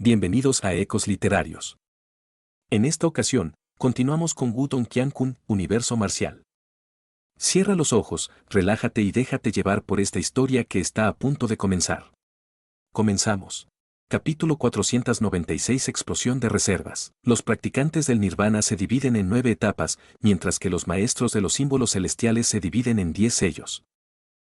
Bienvenidos a Ecos Literarios. En esta ocasión, continuamos con Wudong Qiankun, Universo Marcial. Cierra los ojos, relájate y déjate llevar por esta historia que está a punto de comenzar. Comenzamos. Capítulo 496 Explosión de reservas. Los practicantes del Nirvana se dividen en 9 etapas, mientras que los maestros de los símbolos celestiales se dividen en 10 sellos.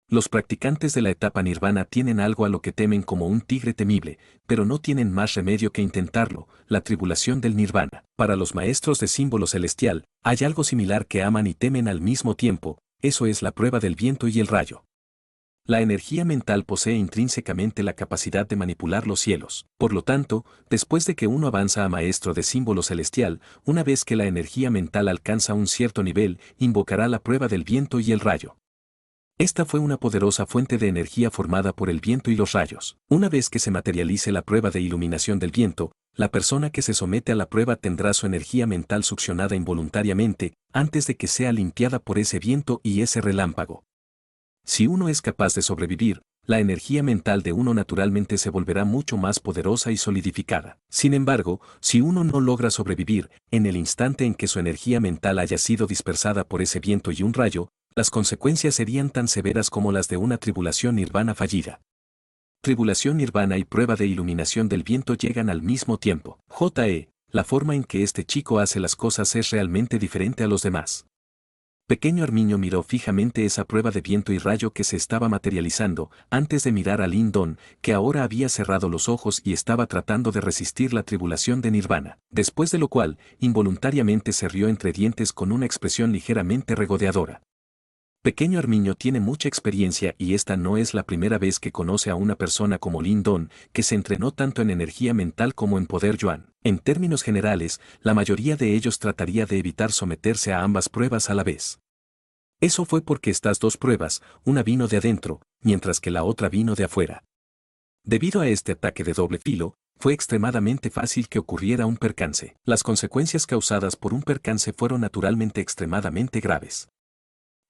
Los practicantes de la etapa Nirvana tienen algo a lo que temen como un tigre temible, pero no tienen más remedio que intentarlo, la tribulación del Nirvana. Para los maestros de símbolo celestial, hay algo similar que aman y temen al mismo tiempo, eso es la prueba del viento y el rayo. La energía mental posee intrínsecamente la capacidad de manipular los cielos. Por lo tanto, después de que uno avanza a maestro de símbolo celestial, una vez que la energía mental alcanza un cierto nivel, invocará la prueba del viento y el rayo. Esta fue una poderosa fuente de energía formada por el viento y los rayos. Una vez que se materialice la prueba de iluminación del viento, la persona que se somete a la prueba tendrá su energía mental succionada involuntariamente, antes de que sea limpiada por ese viento y ese relámpago. Si uno es capaz de sobrevivir, la energía mental de uno naturalmente se volverá mucho más poderosa y solidificada. Sin embargo, si uno no logra sobrevivir, en el instante en que su energía mental haya sido dispersada por ese viento y un rayo, las consecuencias serían tan severas como las de una tribulación nirvana fallida. Tribulación nirvana y prueba de iluminación del viento llegan al mismo tiempo. La forma en que este chico hace las cosas es realmente diferente a los demás. Pequeño Armiño miró fijamente esa prueba de viento y rayo que se estaba materializando, antes de mirar a Lindon, que ahora había cerrado los ojos y estaba tratando de resistir la tribulación de Nirvana, después de lo cual, involuntariamente se rió entre dientes con una expresión ligeramente regodeadora. Pequeño Armiño tiene mucha experiencia y esta no es la primera vez que conoce a una persona como Lindon, que se entrenó tanto en energía mental como en poder Yuan. En términos generales, la mayoría de ellos trataría de evitar someterse a ambas pruebas a la vez. Eso fue porque estas dos pruebas, una vino de adentro, mientras que la otra vino de afuera. Debido a este ataque de doble filo, fue extremadamente fácil que ocurriera un percance. Las consecuencias causadas por un percance fueron naturalmente extremadamente graves.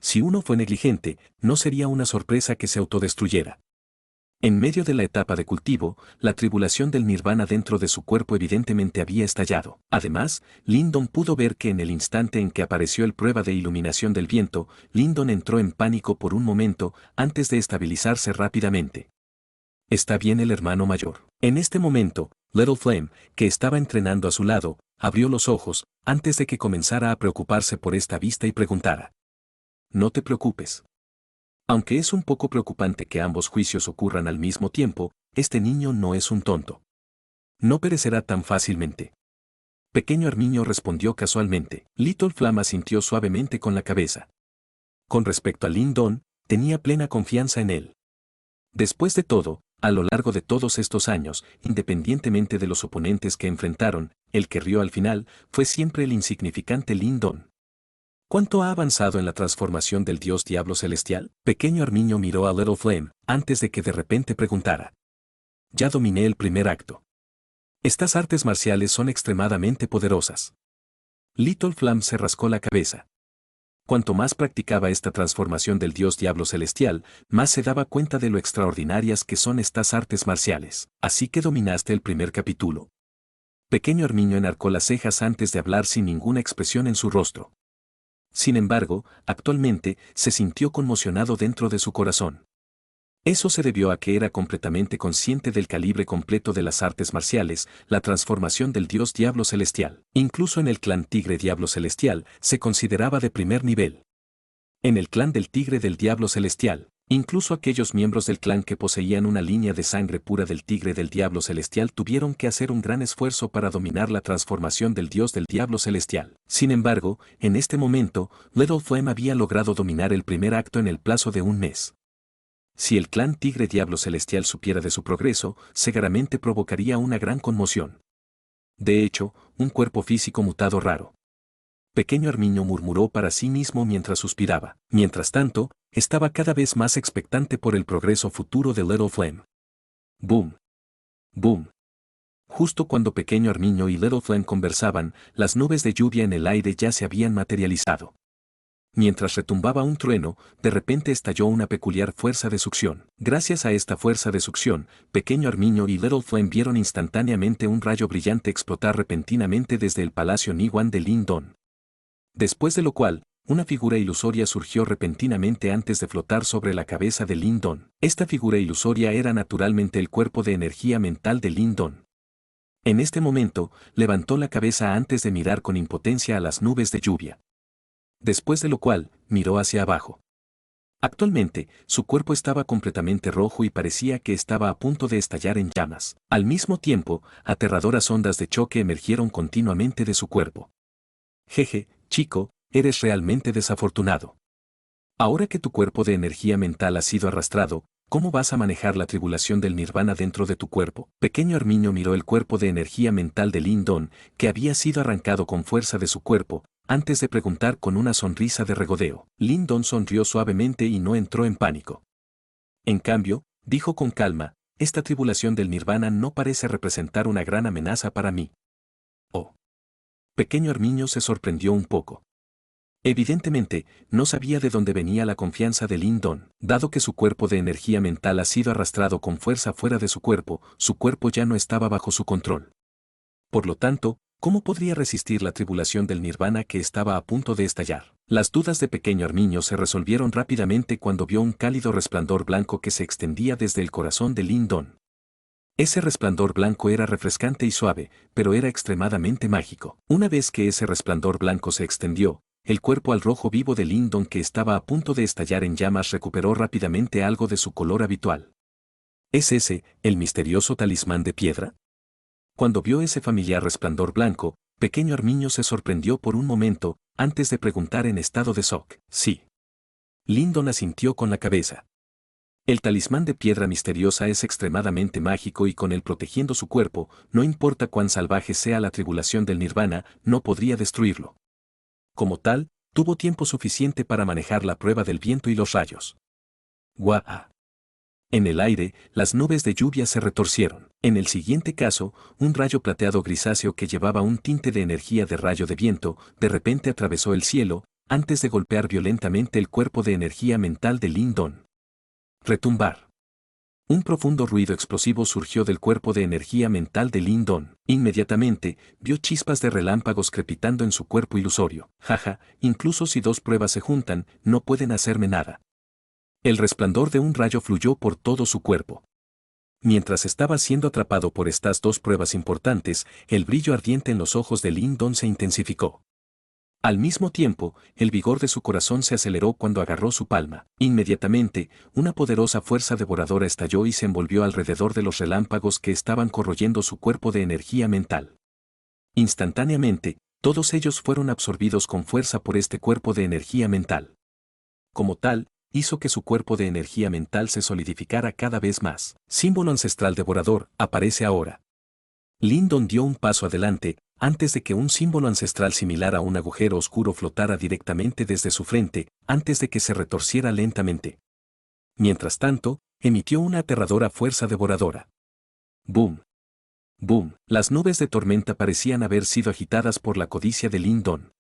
Si uno fue negligente, no sería una sorpresa que se autodestruyera. En medio de la etapa de cultivo, la tribulación del nirvana dentro de su cuerpo evidentemente había estallado. Además, Lindon pudo ver que en el instante en que apareció el prueba de iluminación del viento, Lindon entró en pánico por un momento, antes de estabilizarse rápidamente. ¿Está bien el hermano mayor? En este momento, Little Flame, que estaba entrenando a su lado, abrió los ojos, antes de que comenzara a preocuparse por esta vista y preguntara. No te preocupes. Aunque es un poco preocupante que ambos juicios ocurran al mismo tiempo, este niño no es un tonto. No perecerá tan fácilmente. Pequeño Armiño respondió casualmente. Little Flame asintió suavemente con la cabeza. Con respecto a Lindon, tenía plena confianza en él. Después de todo, a lo largo de todos estos años, independientemente de los oponentes que enfrentaron, el que rió al final fue siempre el insignificante Lindon. ¿Cuánto ha avanzado en la transformación del dios diablo celestial? Pequeño Armiño miró a Little Flame, antes de que de repente preguntara. Ya dominé el primer acto. Estas artes marciales son extremadamente poderosas. Little Flame se rascó la cabeza. Cuanto más practicaba esta transformación del dios diablo celestial, más se daba cuenta de lo extraordinarias que son estas artes marciales. Así que dominaste el primer capítulo. Pequeño Armiño enarcó las cejas antes de hablar sin ninguna expresión en su rostro. Sin embargo, actualmente, se sintió conmocionado dentro de su corazón. Eso se debió a que era completamente consciente del calibre completo de las artes marciales, la transformación del dios diablo celestial. Incluso en el clan tigre diablo celestial, se consideraba de primer nivel. En el clan del tigre del diablo celestial, incluso aquellos miembros del clan que poseían una línea de sangre pura del tigre del diablo celestial tuvieron que hacer un gran esfuerzo para dominar la transformación del dios del diablo celestial. Sin embargo, en este momento, Little Flame había logrado dominar el primer acto en el plazo de un mes. Si el clan tigre diablo celestial supiera de su progreso, seguramente provocaría una gran conmoción. De hecho, un cuerpo físico mutado raro. Pequeño Armiño murmuró para sí mismo mientras suspiraba. Mientras tanto, estaba cada vez más expectante por el progreso futuro de Little Flame. Boom. Boom. Justo cuando Pequeño Armiño y Little Flame conversaban, las nubes de lluvia en el aire ya se habían materializado. Mientras retumbaba un trueno, de repente estalló una peculiar fuerza de succión. Gracias a esta fuerza de succión, Pequeño Armiño y Little Flame vieron instantáneamente un rayo brillante explotar repentinamente desde el palacio Niwan de Lindon. Después de lo cual, una figura ilusoria surgió repentinamente antes de flotar sobre la cabeza de Lindon. Esta figura ilusoria era naturalmente el cuerpo de energía mental de Lindon. En este momento, levantó la cabeza antes de mirar con impotencia a las nubes de lluvia. Después de lo cual, miró hacia abajo. Actualmente, su cuerpo estaba completamente rojo y parecía que estaba a punto de estallar en llamas. Al mismo tiempo, aterradoras ondas de choque emergieron continuamente de su cuerpo. Jeje, chico, eres realmente desafortunado. Ahora que tu cuerpo de energía mental ha sido arrastrado, ¿cómo vas a manejar la tribulación del nirvana dentro de tu cuerpo? Pequeño Armiño miró el cuerpo de energía mental de Lindon, que había sido arrancado con fuerza de su cuerpo, antes de preguntar con una sonrisa de regodeo. Lindon sonrió suavemente y no entró en pánico. En cambio, dijo con calma, esta tribulación del nirvana no parece representar una gran amenaza para mí. Oh. Pequeño Armiño se sorprendió un poco. Evidentemente, no sabía de dónde venía la confianza de Lindon. Dado que su cuerpo de energía mental ha sido arrastrado con fuerza fuera de su cuerpo ya no estaba bajo su control. Por lo tanto, ¿cómo podría resistir la tribulación del nirvana que estaba a punto de estallar? Las dudas de Pequeño Armiño se resolvieron rápidamente cuando vio un cálido resplandor blanco que se extendía desde el corazón de Lindon. Ese resplandor blanco era refrescante y suave, pero era extremadamente mágico. Una vez que ese resplandor blanco se extendió, el cuerpo al rojo vivo de Lindon que estaba a punto de estallar en llamas recuperó rápidamente algo de su color habitual. ¿Es ese, el misterioso talismán de piedra? Cuando vio ese familiar resplandor blanco, Pequeño Armiño se sorprendió por un momento, antes de preguntar en estado de shock. Sí. Lindon asintió con la cabeza. El talismán de piedra misteriosa es extremadamente mágico y con él protegiendo su cuerpo, no importa cuán salvaje sea la tribulación del nirvana, no podría destruirlo. Como tal, tuvo tiempo suficiente para manejar la prueba del viento y los rayos. ¡Guau! En el aire, las nubes de lluvia se retorcieron. En el siguiente caso, un rayo plateado grisáceo que llevaba un tinte de energía de rayo de viento, de repente atravesó el cielo, antes de golpear violentamente el cuerpo de energía mental de Lindon. Retumbar. Un profundo ruido explosivo surgió del cuerpo de energía mental de Lindon. Inmediatamente, vio chispas de relámpagos crepitando en su cuerpo ilusorio. Jaja, incluso si dos pruebas se juntan, no pueden hacerme nada. El resplandor de un rayo fluyó por todo su cuerpo. Mientras estaba siendo atrapado por estas dos pruebas importantes, el brillo ardiente en los ojos de Lindon se intensificó. Al mismo tiempo, el vigor de su corazón se aceleró cuando agarró su palma. Inmediatamente, una poderosa fuerza devoradora estalló y se envolvió alrededor de los relámpagos que estaban corroyendo su cuerpo de energía mental. Instantáneamente, todos ellos fueron absorbidos con fuerza por este cuerpo de energía mental. Como tal, hizo que su cuerpo de energía mental se solidificara cada vez más. Símbolo ancestral devorador, aparece ahora. Lindon dio un paso adelante, antes de que un símbolo ancestral similar a un agujero oscuro flotara directamente desde su frente, antes de que se retorciera lentamente. Mientras tanto, emitió una aterradora fuerza devoradora. ¡Boom! ¡Boom! Las nubes de tormenta parecían haber sido agitadas por la codicia de Lindon.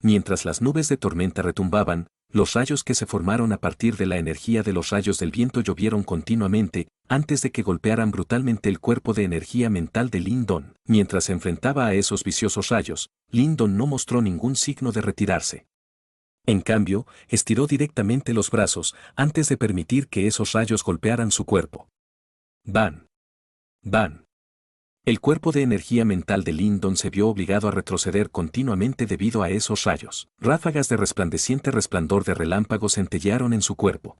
Mientras las nubes de tormenta retumbaban, los rayos que se formaron a partir de la energía de los rayos del viento llovieron continuamente, antes de que golpearan brutalmente el cuerpo de energía mental de Lindon. Mientras se enfrentaba a esos viciosos rayos, Lindon no mostró ningún signo de retirarse. En cambio, estiró directamente los brazos, antes de permitir que esos rayos golpearan su cuerpo. ¡Ban! ¡Ban! El cuerpo de energía mental de Lindon se vio obligado a retroceder continuamente debido a esos rayos. Ráfagas de resplandeciente resplandor de relámpagos centellearon en su cuerpo.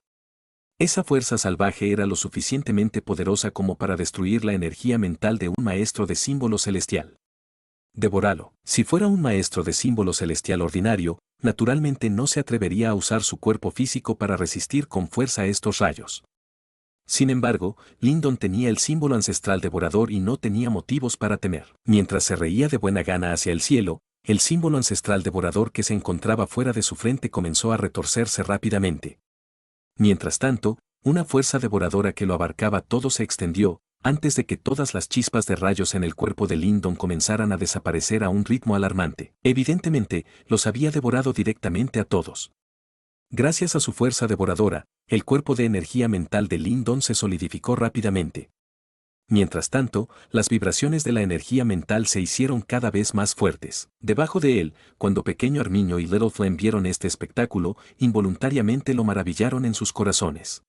Esa fuerza salvaje era lo suficientemente poderosa como para destruir la energía mental de un maestro de símbolo celestial. Devoralo. Si fuera un maestro de símbolo celestial ordinario, naturalmente no se atrevería a usar su cuerpo físico para resistir con fuerza estos rayos. Sin embargo, Lindon tenía el símbolo ancestral devorador y no tenía motivos para temer. Mientras se reía de buena gana hacia el cielo, el símbolo ancestral devorador que se encontraba fuera de su frente comenzó a retorcerse rápidamente. Mientras tanto, una fuerza devoradora que lo abarcaba todo se extendió, antes de que todas las chispas de rayos en el cuerpo de Lyndon comenzaran a desaparecer a un ritmo alarmante. Evidentemente, los había devorado directamente a todos. Gracias a su fuerza devoradora, el cuerpo de energía mental de Lyndon se solidificó rápidamente. Mientras tanto, las vibraciones de la energía mental se hicieron cada vez más fuertes. Debajo de él, cuando Pequeño Armiño y Little Flame vieron este espectáculo, involuntariamente lo maravillaron en sus corazones.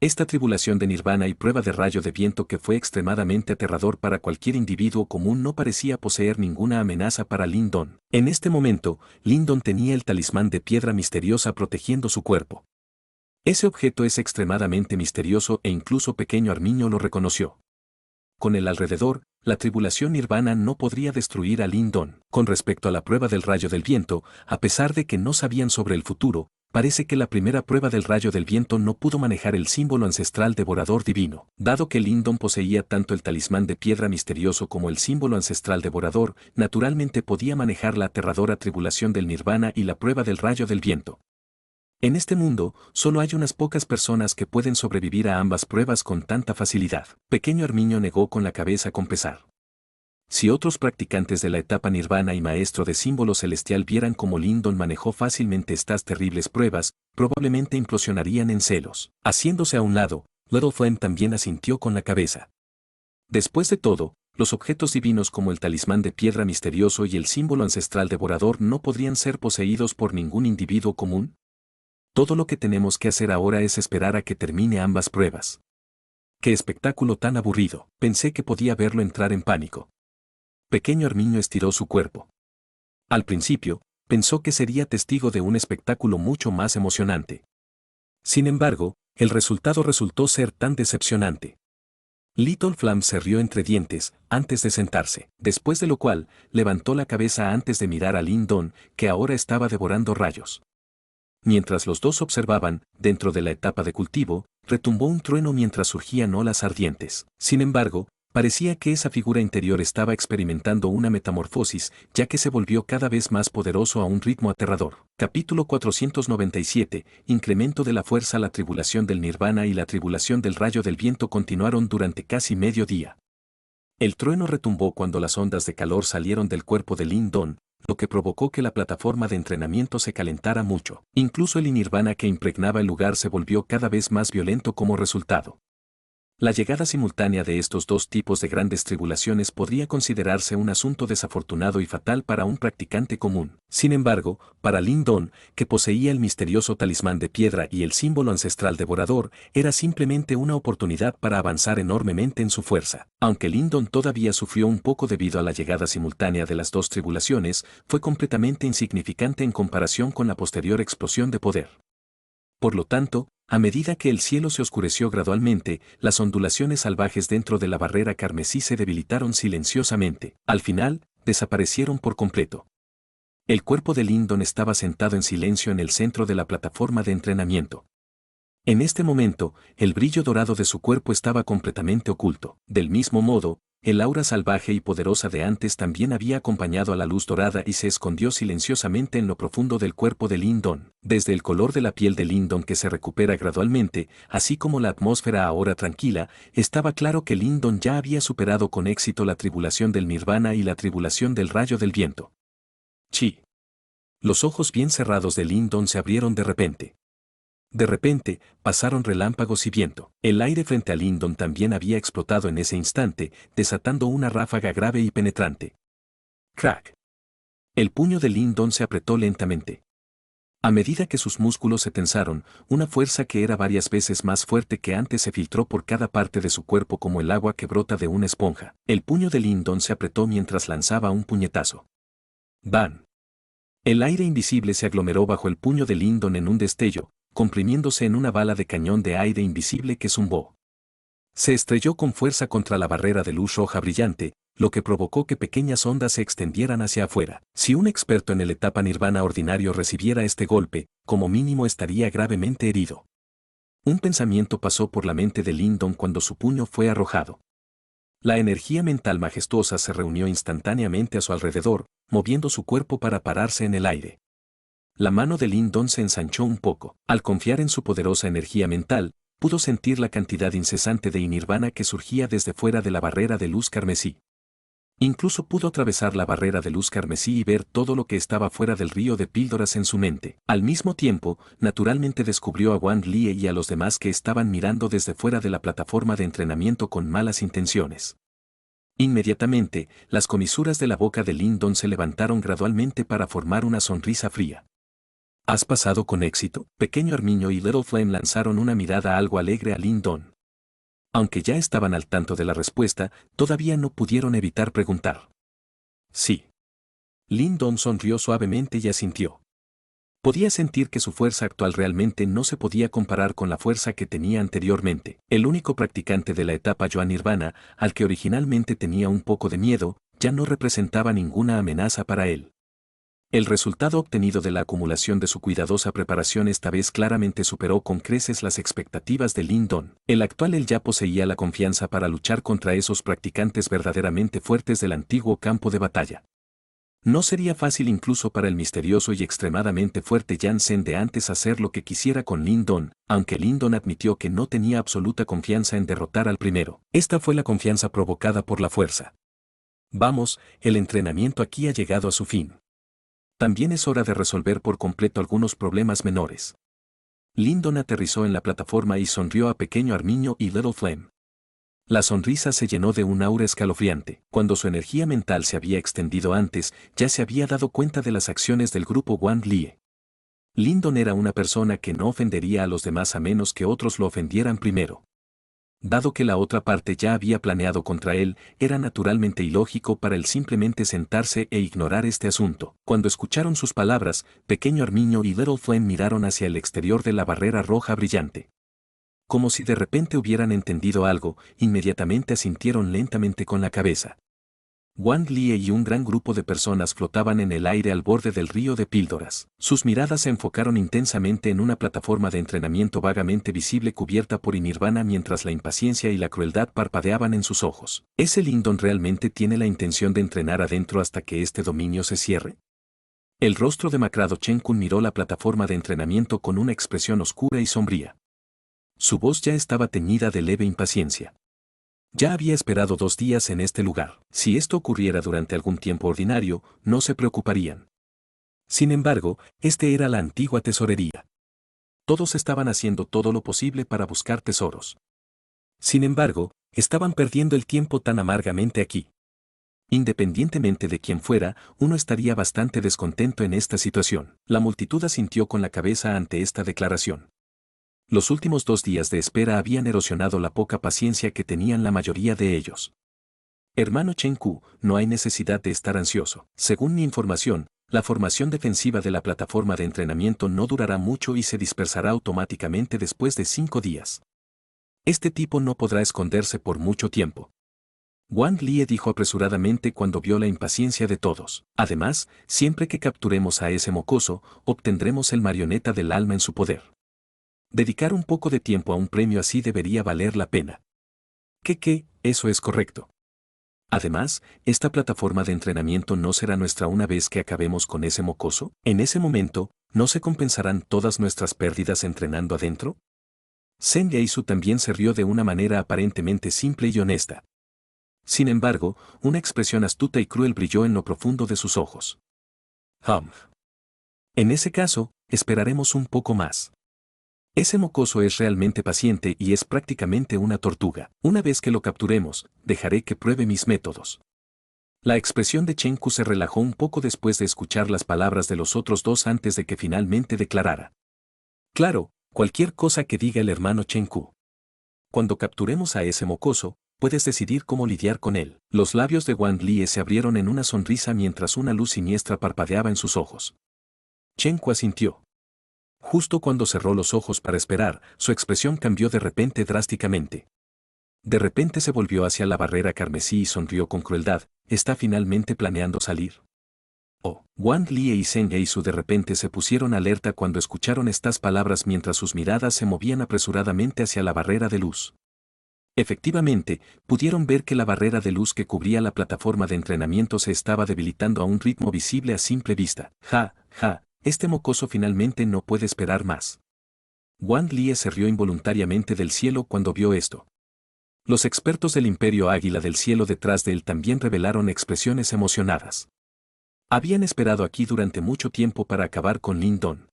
Esta tribulación de Nirvana y prueba de rayo de viento que fue extremadamente aterrador para cualquier individuo común no parecía poseer ninguna amenaza para Lyndon. En este momento, Lyndon tenía el talismán de piedra misteriosa protegiendo su cuerpo. Ese objeto es extremadamente misterioso e incluso Pequeño Armiño lo reconoció. Con el alrededor, la tribulación Nirvana no podría destruir a Lyndon. Con respecto a la prueba del rayo del viento, a pesar de que no sabían sobre el futuro, parece que la primera prueba del rayo del viento no pudo manejar el símbolo ancestral devorador divino. Dado que Lyndon poseía tanto el talismán de piedra misterioso como el símbolo ancestral devorador, naturalmente podía manejar la aterradora tribulación del Nirvana y la prueba del rayo del viento. En este mundo, solo hay unas pocas personas que pueden sobrevivir a ambas pruebas con tanta facilidad. Pequeño Armiño negó con la cabeza con pesar. Si otros practicantes de la etapa Nirvana y maestro de símbolo celestial vieran cómo Lyndon manejó fácilmente estas terribles pruebas, probablemente implosionarían en celos. Haciéndose a un lado, Little Flame también asintió con la cabeza. Después de todo, los objetos divinos como el talismán de piedra misterioso y el símbolo ancestral devorador no podrían ser poseídos por ningún individuo común. Todo lo que tenemos que hacer ahora es esperar a que termine ambas pruebas. ¡Qué espectáculo tan aburrido! Pensé que podía verlo entrar en pánico. Pequeño Armiño estiró su cuerpo. Al principio, pensó que sería testigo de un espectáculo mucho más emocionante. Sin embargo, el resultado resultó ser tan decepcionante. Little Flame se rió entre dientes, antes de sentarse, después de lo cual, levantó la cabeza antes de mirar a Lyndon, que ahora estaba devorando rayos. Mientras los dos observaban, dentro de la etapa de cultivo, retumbó un trueno mientras surgían olas ardientes. Sin embargo, parecía que esa figura interior estaba experimentando una metamorfosis, ya que se volvió cada vez más poderoso a un ritmo aterrador. Capítulo 497, Incremento de la fuerza. La tribulación del Nirvana y la tribulación del rayo del viento continuaron durante casi medio día. El trueno retumbó cuando las ondas de calor salieron del cuerpo de Lyndon, lo que provocó que la plataforma de entrenamiento se calentara mucho. Incluso el nirvana que impregnaba el lugar se volvió cada vez más violento como resultado. La llegada simultánea de estos dos tipos de grandes tribulaciones podría considerarse un asunto desafortunado y fatal para un practicante común. Sin embargo, para Lyndon, que poseía el misterioso talismán de piedra y el símbolo ancestral devorador, era simplemente una oportunidad para avanzar enormemente en su fuerza. Aunque Lyndon todavía sufrió un poco debido a la llegada simultánea de las dos tribulaciones, fue completamente insignificante en comparación con la posterior explosión de poder. Por lo tanto, a medida que el cielo se oscureció gradualmente, las ondulaciones salvajes dentro de la barrera carmesí se debilitaron silenciosamente. Al final, desaparecieron por completo. El cuerpo de Lyndon estaba sentado en silencio en el centro de la plataforma de entrenamiento. En este momento, el brillo dorado de su cuerpo estaba completamente oculto. Del mismo modo, el aura salvaje y poderosa de antes también había acompañado a la luz dorada y se escondió silenciosamente en lo profundo del cuerpo de Lyndon. Desde el color de la piel de Lyndon que se recupera gradualmente, así como la atmósfera ahora tranquila, estaba claro que Lyndon ya había superado con éxito la tribulación del nirvana y la tribulación del rayo del viento. Chi. Los ojos bien cerrados de Lyndon se abrieron de repente. De repente, pasaron relámpagos y viento. El aire frente a Lyndon también había explotado en ese instante, desatando una ráfaga grave y penetrante. ¡Crack! El puño de Lyndon se apretó lentamente. A medida que sus músculos se tensaron, una fuerza que era varias veces más fuerte que antes se filtró por cada parte de su cuerpo como el agua que brota de una esponja. El puño de Lyndon se apretó mientras lanzaba un puñetazo. ¡Bam! El aire invisible se aglomeró bajo el puño de Lyndon en un destello, comprimiéndose en una bala de cañón de aire invisible que zumbó. Se estrelló con fuerza contra la barrera de luz roja brillante, lo que provocó que pequeñas ondas se extendieran hacia afuera. Si un experto en el etapa nirvana ordinario recibiera este golpe, como mínimo estaría gravemente herido. Un pensamiento pasó por la mente de Lyndon cuando su puño fue arrojado. La energía mental majestuosa se reunió instantáneamente a su alrededor, moviendo su cuerpo para pararse en el aire. La mano de Lyndon se ensanchó un poco. Al confiar en su poderosa energía mental, pudo sentir la cantidad incesante de nirvana que surgía desde fuera de la barrera de luz carmesí. Incluso pudo atravesar la barrera de luz carmesí y ver todo lo que estaba fuera del río de píldoras en su mente. Al mismo tiempo, naturalmente descubrió a Wang Lie y a los demás que estaban mirando desde fuera de la plataforma de entrenamiento con malas intenciones. Inmediatamente, las comisuras de la boca de Lin Don se levantaron gradualmente para formar una sonrisa fría. ¿Has pasado con éxito? Pequeño Armiño y Little Flame lanzaron una mirada algo alegre a Lin Don. Aunque ya estaban al tanto de la respuesta, todavía no pudieron evitar preguntar. Sí. Lin Don sonrió suavemente y asintió. Podía sentir que su fuerza actual realmente no se podía comparar con la fuerza que tenía anteriormente. El único practicante de la etapa Yoan Nirvana, al que originalmente tenía un poco de miedo, ya no representaba ninguna amenaza para él. El resultado obtenido de la acumulación de su cuidadosa preparación esta vez claramente superó con creces las expectativas de Lin Don. El actual él ya poseía la confianza para luchar contra esos practicantes verdaderamente fuertes del antiguo campo de batalla. No sería fácil incluso para el misterioso y extremadamente fuerte Yan Zen de antes hacer lo que quisiera con Lin Don, aunque Lin Don admitió que no tenía absoluta confianza en derrotar al primero. Esta fue la confianza provocada por la fuerza. Vamos, el entrenamiento aquí ha llegado a su fin. También es hora de resolver por completo algunos problemas menores. Lin Don aterrizó en la plataforma y sonrió a Pequeño Armiño y Little Flame. La sonrisa se llenó de un aura escalofriante. Cuando su energía mental se había extendido antes, ya se había dado cuenta de las acciones del grupo Wang Lie. Lin Don era una persona que no ofendería a los demás a menos que otros lo ofendieran primero. Dado que la otra parte ya había planeado contra él, era naturalmente ilógico para él simplemente sentarse e ignorar este asunto. Cuando escucharon sus palabras, Pequeño Armiño y Little Flame miraron hacia el exterior de la barrera roja brillante. Como si de repente hubieran entendido algo, inmediatamente asintieron lentamente con la cabeza. Wang Lie y un gran grupo de personas flotaban en el aire al borde del río de píldoras. Sus miradas se enfocaron intensamente en una plataforma de entrenamiento vagamente visible cubierta por nirvana mientras la impaciencia y la crueldad parpadeaban en sus ojos. ¿Ese Lin Don realmente tiene la intención de entrenar adentro hasta que este dominio se cierre? El rostro demacrado Chen Kun miró la plataforma de entrenamiento con una expresión oscura y sombría. Su voz ya estaba teñida de leve impaciencia. Ya había esperado 2 días en este lugar. Si esto ocurriera durante algún tiempo ordinario, no se preocuparían. Sin embargo, este era la antigua tesorería. Todos estaban haciendo todo lo posible para buscar tesoros. Sin embargo, estaban perdiendo el tiempo tan amargamente aquí. Independientemente de quién fuera, uno estaría bastante descontento en esta situación. La multitud asintió con la cabeza ante esta declaración. Los últimos 2 días de espera habían erosionado la poca paciencia que tenían la mayoría de ellos. Hermano Chen Ku, no hay necesidad de estar ansioso. Según mi información, la formación defensiva de la plataforma de entrenamiento no durará mucho y se dispersará automáticamente después de 5 días. Este tipo no podrá esconderse por mucho tiempo. Wang Lie dijo apresuradamente cuando vio la impaciencia de todos. Además, siempre que capturemos a ese mocoso, obtendremos el marioneta del alma en su poder. Dedicar un poco de tiempo a un premio así debería valer la pena. Eso es correcto. Además, esta plataforma de entrenamiento no será nuestra una vez que acabemos con ese mocoso. En ese momento, ¿no se compensarán todas nuestras pérdidas entrenando adentro? Zheng Yeisu también se rió de una manera aparentemente simple y honesta. Sin embargo, una expresión astuta y cruel brilló en lo profundo de sus ojos. En ese caso, esperaremos un poco más. Ese mocoso es realmente paciente y es prácticamente una tortuga. Una vez que lo capturemos, dejaré que pruebe mis métodos. La expresión de Chen Ku se relajó un poco después de escuchar las palabras de los otros dos antes de que finalmente declarara. Claro, cualquier cosa que diga el hermano Chen Ku. Cuando capturemos a ese mocoso, puedes decidir cómo lidiar con él. Los labios de Wang Lie se abrieron en una sonrisa mientras una luz siniestra parpadeaba en sus ojos. Chen Ku asintió. Justo cuando cerró los ojos para esperar, su expresión cambió de repente drásticamente. De repente se volvió hacia la barrera carmesí y sonrió con crueldad. ¿Está finalmente planeando salir? Oh, Wang Lie y Zheng Yeisu de repente se pusieron alerta cuando escucharon estas palabras mientras sus miradas se movían apresuradamente hacia la barrera de luz. Efectivamente, pudieron ver que la barrera de luz que cubría la plataforma de entrenamiento se estaba debilitando a un ritmo visible a simple vista. Este mocoso finalmente no puede esperar más. Wang Lie se rió involuntariamente del cielo cuando vio esto. Los expertos del Imperio Águila del Cielo detrás de él también revelaron expresiones emocionadas. Habían esperado aquí durante mucho tiempo para acabar con Lin Don.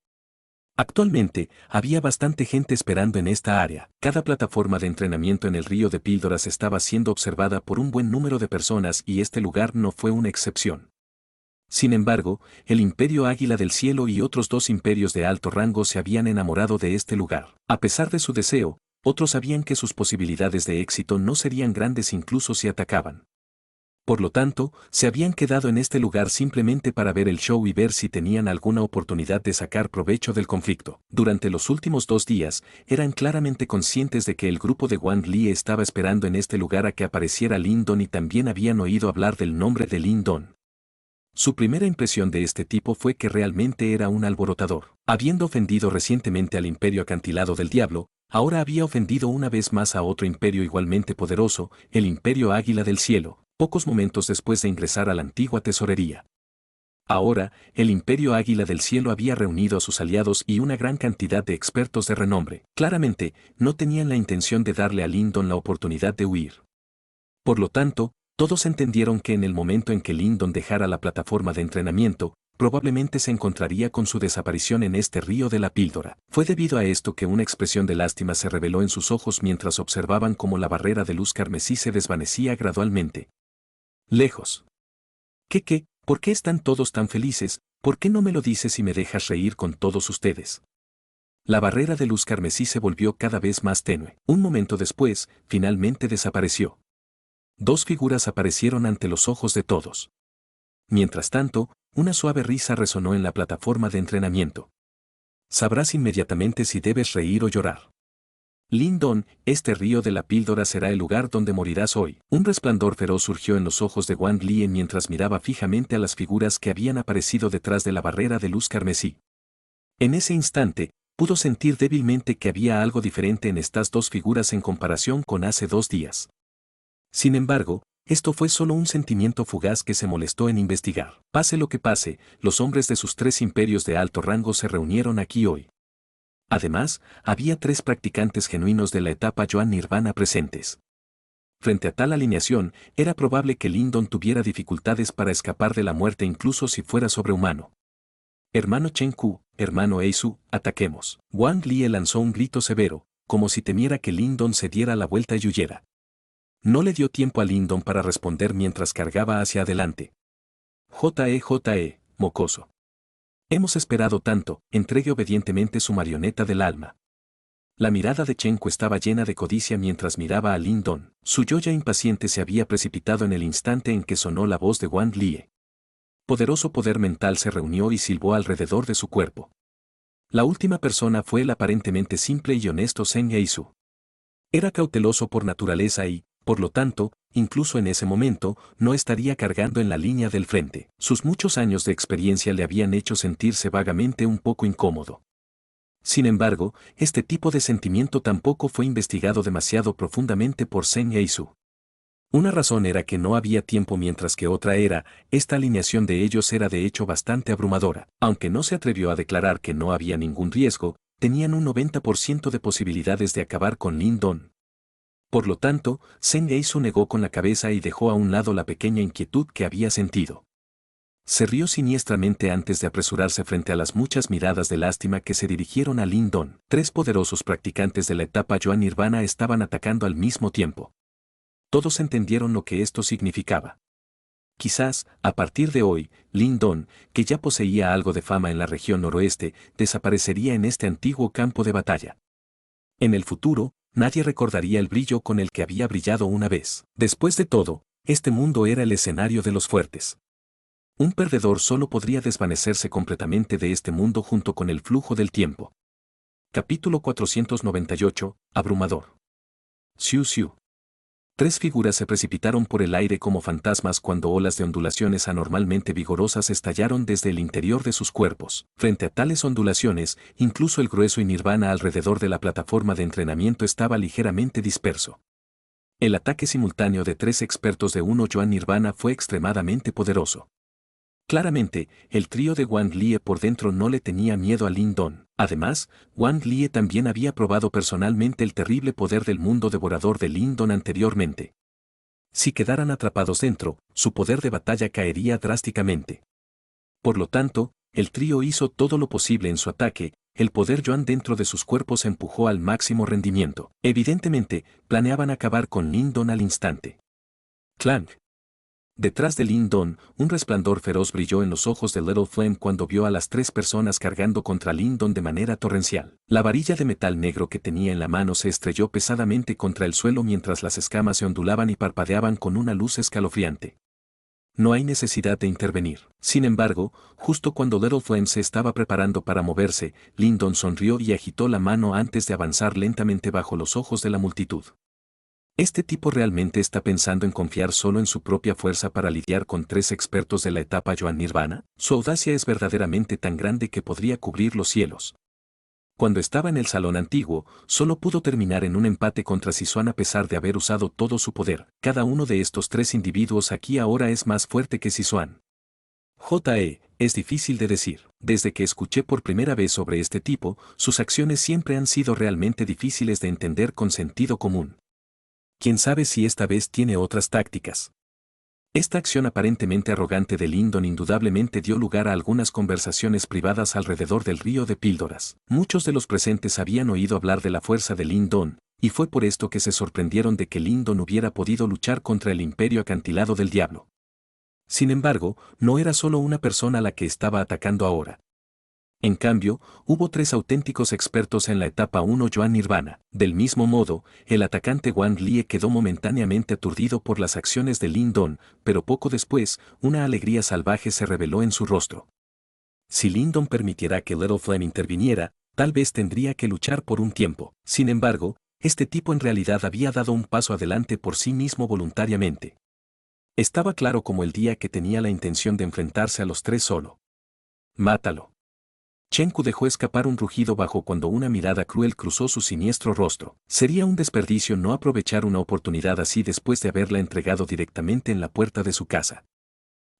Actualmente, había bastante gente esperando en esta área. Cada plataforma de entrenamiento en el río de píldoras estaba siendo observada por un buen número de personas y este lugar no fue una excepción. Sin embargo, el Imperio Águila del Cielo y otros dos imperios de alto rango se habían enamorado de este lugar. A pesar de su deseo, otros sabían que sus posibilidades de éxito no serían grandes incluso si atacaban. Por lo tanto, se habían quedado en este lugar simplemente para ver el show y ver si tenían alguna oportunidad de sacar provecho del conflicto. Durante los últimos 2 días, eran claramente conscientes de que el grupo de Wang Lie estaba esperando en este lugar a que apareciera Lin Don y también habían oído hablar del nombre de Lin Don. Su primera impresión de este tipo fue que realmente era un alborotador. Habiendo ofendido recientemente al Imperio Acantilado del Diablo, ahora había ofendido una vez más a otro imperio igualmente poderoso, el Imperio Águila del Cielo, pocos momentos después de ingresar a la antigua tesorería. Ahora, el Imperio Águila del Cielo había reunido a sus aliados y una gran cantidad de expertos de renombre. Claramente, no tenían la intención de darle a Lin Don la oportunidad de huir. Por lo tanto, todos entendieron que en el momento en que Lin Don dejara la plataforma de entrenamiento, probablemente se encontraría con su desaparición en este río de la píldora. Fue debido a esto que una expresión de lástima se reveló en sus ojos mientras observaban cómo la barrera de luz carmesí se desvanecía gradualmente. Lejos. ¿Qué? ¿Por qué están todos tan felices? ¿Por qué no me lo dices y me dejas reír con todos ustedes? La barrera de luz carmesí se volvió cada vez más tenue. Un momento después, finalmente desapareció. 2 figuras aparecieron ante los ojos de todos. Mientras tanto, una suave risa resonó en la plataforma de entrenamiento. Sabrás inmediatamente si debes reír o llorar. Lin Don, este río de la píldora será el lugar donde morirás hoy. Un resplandor feroz surgió en los ojos de Wang Lie mientras miraba fijamente a las figuras que habían aparecido detrás de la barrera de luz carmesí. En ese instante, pudo sentir débilmente que había algo diferente en estas 2 figuras en comparación con hace 2 días. Sin embargo, esto fue solo un sentimiento fugaz que se molestó en investigar. Pase lo que pase, los hombres de sus 3 imperios de alto rango se reunieron aquí hoy. Además, había 3 practicantes genuinos de la etapa Yuan Nirvana presentes. Frente a tal alineación, era probable que Lin Don tuviera dificultades para escapar de la muerte incluso si fuera sobrehumano. Hermano Chen Ku, hermano Eisu, ataquemos. Wang Lie lanzó un grito severo, como si temiera que Lin Don se diera la vuelta y huyera. No le dio tiempo a Lin Don para responder mientras cargaba hacia adelante. J.E., mocoso. Hemos esperado tanto, entregue obedientemente su marioneta del alma. La mirada de Chen Ku estaba llena de codicia mientras miraba a Lin Don. Su yo ya impaciente se había precipitado en el instante en que sonó la voz de Wang Lie. Poderoso poder mental se reunió y silbó alrededor de su cuerpo. La última persona fue el aparentemente simple y honesto Zheng Eisu. Era cauteloso por naturaleza y, por lo tanto, incluso en ese momento, no estaría cargando en la línea del frente. Sus muchos años de experiencia le habían hecho sentirse vagamente un poco incómodo. Sin embargo, este tipo de sentimiento tampoco fue investigado demasiado profundamente por Zheng Eisu. Una razón era que no había tiempo mientras que otra era, esta alineación de ellos era de hecho bastante abrumadora. Aunque no se atrevió a declarar que no había ningún riesgo, tenían un 90% de posibilidades de acabar con Lin Don. Por lo tanto, Zheng Eisu negó con la cabeza y dejó a un lado la pequeña inquietud que había sentido. Se rió siniestramente antes de apresurarse frente a las muchas miradas de lástima que se dirigieron a Lin Don. 3 poderosos practicantes de la etapa Yuan Nirvana estaban atacando al mismo tiempo. Todos entendieron lo que esto significaba. Quizás, a partir de hoy, Lin Don, que ya poseía algo de fama en la región noroeste, desaparecería en este antiguo campo de batalla. En el futuro, nadie recordaría el brillo con el que había brillado una vez. Después de todo, este mundo era el escenario de los fuertes. Un perdedor solo podría desvanecerse completamente de este mundo junto con el flujo del tiempo. Capítulo 498, Abrumador. Xiu Xiu. 3 figuras se precipitaron por el aire como fantasmas cuando olas de ondulaciones anormalmente vigorosas estallaron desde el interior de sus cuerpos. Frente a tales ondulaciones, incluso el grueso y nirvana alrededor de la plataforma de entrenamiento estaba ligeramente disperso. El ataque simultáneo de 3 expertos de 1 Yuan Nirvana fue extremadamente poderoso. Claramente, el trío de Wang Lie por dentro no le tenía miedo a Lin Don. Además, Wang Lie también había probado personalmente el terrible poder del mundo devorador de Lin Don anteriormente. Si quedaran atrapados dentro, su poder de batalla caería drásticamente. Por lo tanto, el trío hizo todo lo posible en su ataque, el poder Yuan dentro de sus cuerpos empujó al máximo rendimiento. Evidentemente, planeaban acabar con Lin Don al instante. Clank. Detrás de Lin Don, un resplandor feroz brilló en los ojos de Little Flame cuando vio a las tres personas cargando contra Lin Don de manera torrencial. La varilla de metal negro que tenía en la mano se estrelló pesadamente contra el suelo mientras las escamas se ondulaban y parpadeaban con una luz escalofriante. No hay necesidad de intervenir. Sin embargo, justo cuando Little Flame se estaba preparando para moverse, Lin Don sonrió y agitó la mano antes de avanzar lentamente bajo los ojos de la multitud. Este tipo realmente está pensando en confiar solo en su propia fuerza para lidiar con tres expertos de la etapa Yuan Nirvana. Su audacia es verdaderamente tan grande que podría cubrir los cielos. Cuando estaba en el salón antiguo, solo pudo terminar en un empate contra Sizuan a pesar de haber usado todo su poder. Cada uno de estos tres individuos aquí ahora es más fuerte que Sizuan. Es difícil de decir. Desde que escuché por primera vez sobre este tipo, sus acciones siempre han sido realmente difíciles de entender con sentido común. Quién sabe si esta vez tiene otras tácticas. Esta acción aparentemente arrogante de Lin Don indudablemente dio lugar a algunas conversaciones privadas alrededor del río de píldoras. Muchos de los presentes habían oído hablar de la fuerza de Lin Don, y fue por esto que se sorprendieron de que Lin Don hubiera podido luchar contra el imperio acantilado del diablo. Sin embargo, no era solo una persona la que estaba atacando ahora. En cambio, hubo tres auténticos expertos en la etapa 1 Yuan Nirvana. Del mismo modo, el atacante Wang Lie quedó momentáneamente aturdido por las acciones de Lin Don, pero poco después, una alegría salvaje se reveló en su rostro. Si Lin Don permitiera que Little Flame interviniera, tal vez tendría que luchar por un tiempo. Sin embargo, este tipo en realidad había dado un paso adelante por sí mismo voluntariamente. Estaba claro como el día que tenía la intención de enfrentarse a los tres solo. Mátalo. Chen Ku dejó escapar un rugido bajo cuando una mirada cruel cruzó su siniestro rostro. Sería un desperdicio no aprovechar una oportunidad así después de haberla entregado directamente en la puerta de su casa.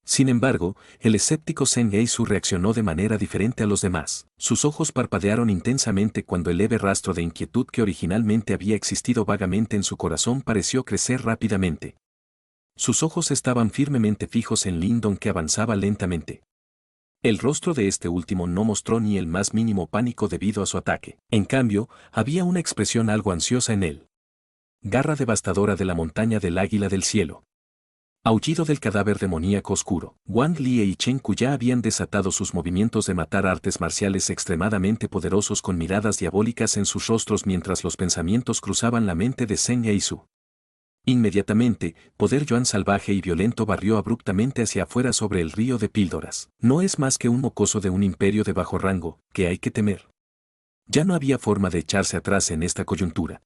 Sin embargo, el escéptico Zheng Eisu reaccionó de manera diferente a los demás. Sus ojos parpadearon intensamente cuando el leve rastro de inquietud que originalmente había existido vagamente en su corazón pareció crecer rápidamente. Sus ojos estaban firmemente fijos en Lin Don que avanzaba lentamente. El rostro de este último no mostró ni el más mínimo pánico debido a su ataque. En cambio, había una expresión algo ansiosa en él. Garra devastadora de la montaña del águila del cielo. Aullido del cadáver demoníaco oscuro. Wang Lie y Chen Ku ya habían desatado sus movimientos de matar artes marciales extremadamente poderosos con miradas diabólicas en sus rostros mientras los pensamientos cruzaban la mente de Zheng Eisu. Inmediatamente, poder Yuan salvaje y violento barrió abruptamente hacia afuera sobre el río de píldoras. No es más que un mocoso de un imperio de bajo rango, que hay que temer. Ya no había forma de echarse atrás en esta coyuntura.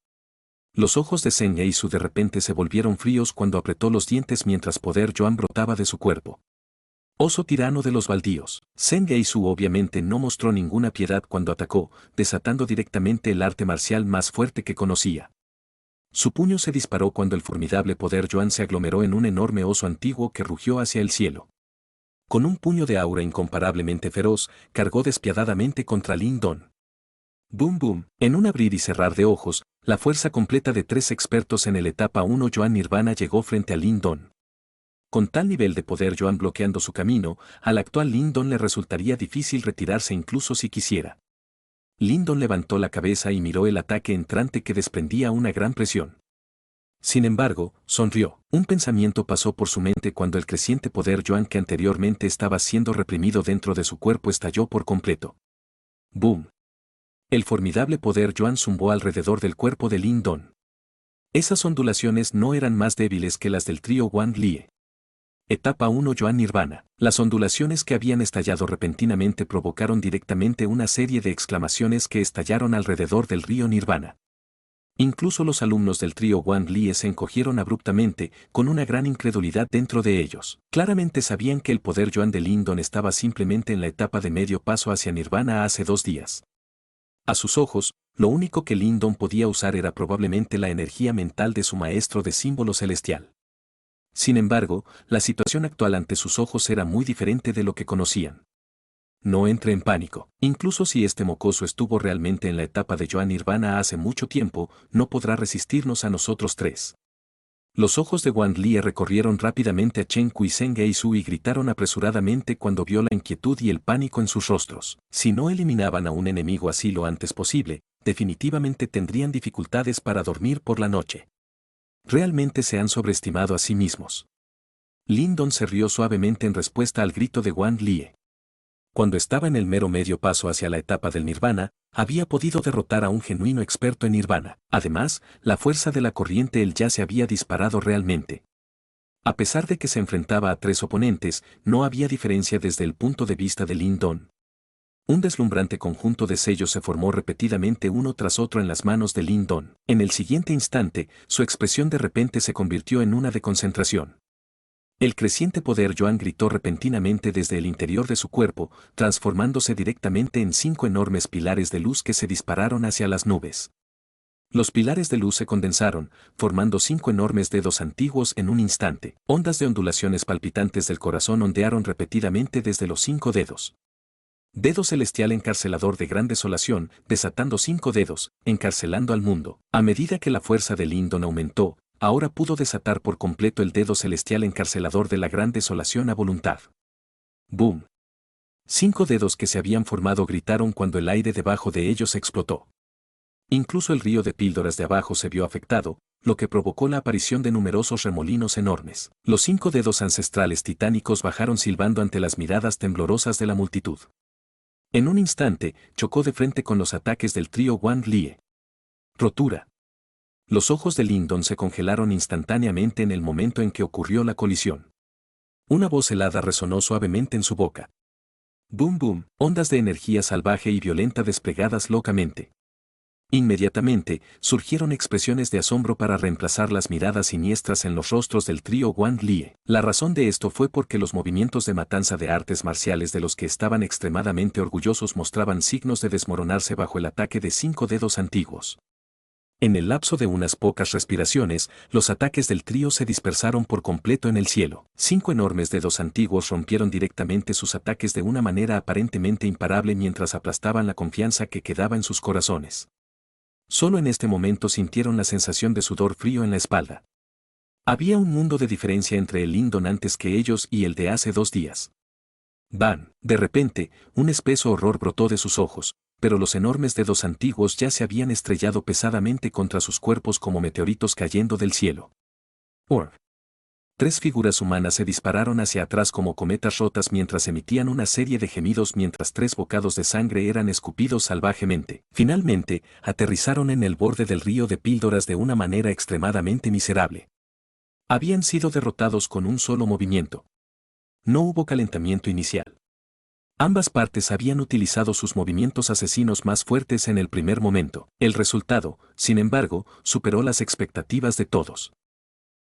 Los ojos de Zheng Eisu de repente se volvieron fríos cuando apretó los dientes mientras poder Yuan brotaba de su cuerpo. Oso tirano de los baldíos. Zheng Eisu obviamente no mostró ninguna piedad cuando atacó, desatando directamente el arte marcial más fuerte que conocía. Su puño se disparó cuando el formidable poder Yuan se aglomeró en un enorme oso antiguo que rugió hacia el cielo. Con un puño de aura incomparablemente feroz, cargó despiadadamente contra Lin Don. Boom boom, en un abrir y cerrar de ojos, la fuerza completa de tres expertos en el etapa 1 Yuan Nirvana llegó frente a Lin Don. Con tal nivel de poder Yuan bloqueando su camino, al actual Lin Don le resultaría difícil retirarse incluso si quisiera. Lin Don levantó la cabeza y miró el ataque entrante que desprendía una gran presión. Sin embargo, sonrió. Un pensamiento pasó por su mente cuando el creciente poder Yuan que anteriormente estaba siendo reprimido dentro de su cuerpo estalló por completo. ¡Boom! El formidable poder Yuan zumbó alrededor del cuerpo de Lin Don. Esas ondulaciones no eran más débiles que las del trío Wang Lie. Etapa 1 Yuan Nirvana. Las ondulaciones que habían estallado repentinamente provocaron directamente una serie de exclamaciones que estallaron alrededor del río Nirvana. Incluso los alumnos del trío Wang Lie se encogieron abruptamente, con una gran incredulidad dentro de ellos. Claramente sabían que el poder Yuan de Lin Don estaba simplemente en la etapa de medio paso hacia Nirvana hace 2 días. A sus ojos, lo único que Lin Don podía usar era probablemente la energía mental de su maestro de símbolo celestial. Sin embargo, la situación actual ante sus ojos era muy diferente de lo que conocían. No entre en pánico. Incluso si este mocoso estuvo realmente en la etapa de Joan Nirvana hace mucho tiempo, no podrá resistirnos a nosotros tres. Los ojos de Wang Li recorrieron rápidamente a Chen Kuizeng e Isu y gritaron apresuradamente cuando vio la inquietud y el pánico en sus rostros. Si no eliminaban a un enemigo así lo antes posible, definitivamente tendrían dificultades para dormir por la noche. Realmente se han sobreestimado a sí mismos. Lin Don se rió suavemente en respuesta al grito de Wang Li. Cuando estaba en el mero medio paso hacia la etapa del Nirvana, había podido derrotar a un genuino experto en Nirvana. Además, la fuerza de la corriente él ya se había disparado realmente. A pesar de que se enfrentaba a tres oponentes, no había diferencia desde el punto de vista de Lin Don. Un deslumbrante conjunto de sellos se formó repetidamente uno tras otro en las manos de Lin Don. En el siguiente instante, su expresión de repente se convirtió en una de concentración. El creciente poder Joan gritó repentinamente desde el interior de su cuerpo, transformándose directamente en 5 enormes pilares de luz que se dispararon hacia las nubes. Los pilares de luz se condensaron, formando 5 enormes dedos antiguos en un instante. Ondas de ondulaciones palpitantes del corazón ondearon repetidamente desde los 5 dedos. Dedo celestial encarcelador de gran desolación, desatando 5 dedos, encarcelando al mundo. A medida que la fuerza de Lin Don aumentó, ahora pudo desatar por completo el dedo celestial encarcelador de la gran desolación a voluntad. ¡Boom! 5 dedos que se habían formado gritaron cuando el aire debajo de ellos explotó. Incluso el río de píldoras de abajo se vio afectado, lo que provocó la aparición de numerosos remolinos enormes. Los 5 dedos ancestrales titánicos bajaron silbando ante las miradas temblorosas de la multitud. En un instante, chocó de frente con los ataques del trío Wang Li. Rotura. Los ojos de Lin Don se congelaron instantáneamente en el momento en que ocurrió la colisión. Una voz helada resonó suavemente en su boca. Boom boom, ondas de energía salvaje y violenta desplegadas locamente. Inmediatamente, surgieron expresiones de asombro para reemplazar las miradas siniestras en los rostros del trío Wang Li. La razón de esto fue porque los movimientos de matanza de artes marciales de los que estaban extremadamente orgullosos mostraban signos de desmoronarse bajo el ataque de 5 dedos antiguos. En el lapso de unas pocas respiraciones, los ataques del trío se dispersaron por completo en el cielo. 5 enormes dedos antiguos rompieron directamente sus ataques de una manera aparentemente imparable mientras aplastaban la confianza que quedaba en sus corazones. Solo en este momento sintieron la sensación de sudor frío en la espalda. Había un mundo de diferencia entre el Lin Don antes que ellos y el de hace 2 días. ¡Bam! De repente, un espeso horror brotó de sus ojos, pero los enormes dedos antiguos ya se habían estrellado pesadamente contra sus cuerpos como meteoritos cayendo del cielo. ¡Org! 3 figuras humanas se dispararon hacia atrás como cometas rotas mientras emitían una serie de gemidos mientras 3 bocados de sangre eran escupidos salvajemente. Finalmente, aterrizaron en el borde del río de píldoras de una manera extremadamente miserable. Habían sido derrotados con un solo movimiento. No hubo calentamiento inicial. Ambas partes habían utilizado sus movimientos asesinos más fuertes en el primer momento. El resultado, sin embargo, superó las expectativas de todos.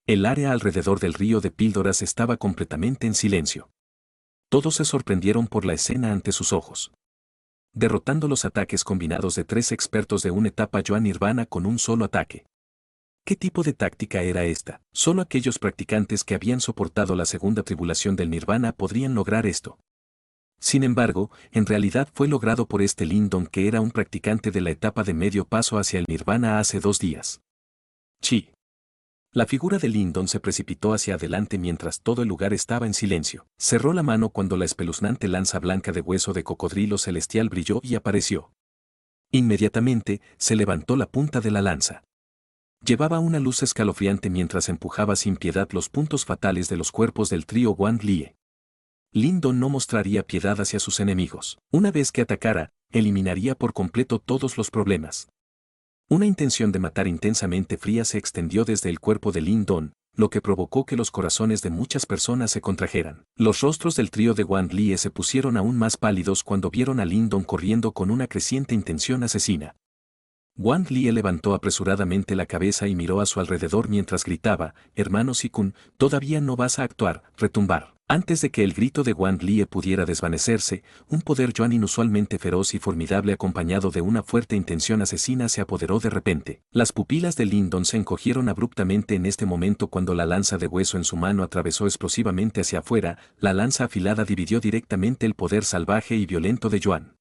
El área alrededor del río de píldoras estaba completamente en silencio. Todos se sorprendieron por la escena ante sus ojos. Derrotando los ataques combinados de 3 expertos de una etapa Joan Nirvana con un solo ataque. ¿Qué tipo de táctica era esta? Solo aquellos practicantes que habían soportado la segunda tribulación del Nirvana podrían lograr esto. Sin embargo, en realidad fue logrado por este Lin Don que era un practicante de la etapa de medio paso hacia el Nirvana hace 2 días. Chi. La figura de Lin Don se precipitó hacia adelante mientras todo el lugar estaba en silencio. Cerró la mano cuando la espeluznante lanza blanca de hueso de cocodrilo celestial brilló y apareció. Inmediatamente, se levantó la punta de la lanza. Llevaba una luz escalofriante mientras empujaba sin piedad los puntos fatales de los cuerpos del trío Wang Li. Lin Don no mostraría piedad hacia sus enemigos. Una vez que atacara, eliminaría por completo todos los problemas. Una intención de matar intensamente fría se extendió desde el cuerpo de Lin Don, lo que provocó que los corazones de muchas personas se contrajeran. Los rostros del trío de Wang Li se pusieron aún más pálidos cuando vieron a Lin Don corriendo con una creciente intención asesina. Wang Li levantó apresuradamente la cabeza y miró a su alrededor mientras gritaba, «Hermano Sikun, todavía no vas a actuar», retumbar. Antes de que el grito de Wang Lie pudiera desvanecerse, un poder Yuan inusualmente feroz y formidable acompañado de una fuerte intención asesina se apoderó de repente. Las pupilas de Lin Don se encogieron abruptamente en este momento cuando la lanza de hueso en su mano atravesó explosivamente hacia afuera, la lanza afilada dividió directamente el poder salvaje y violento de Yuan.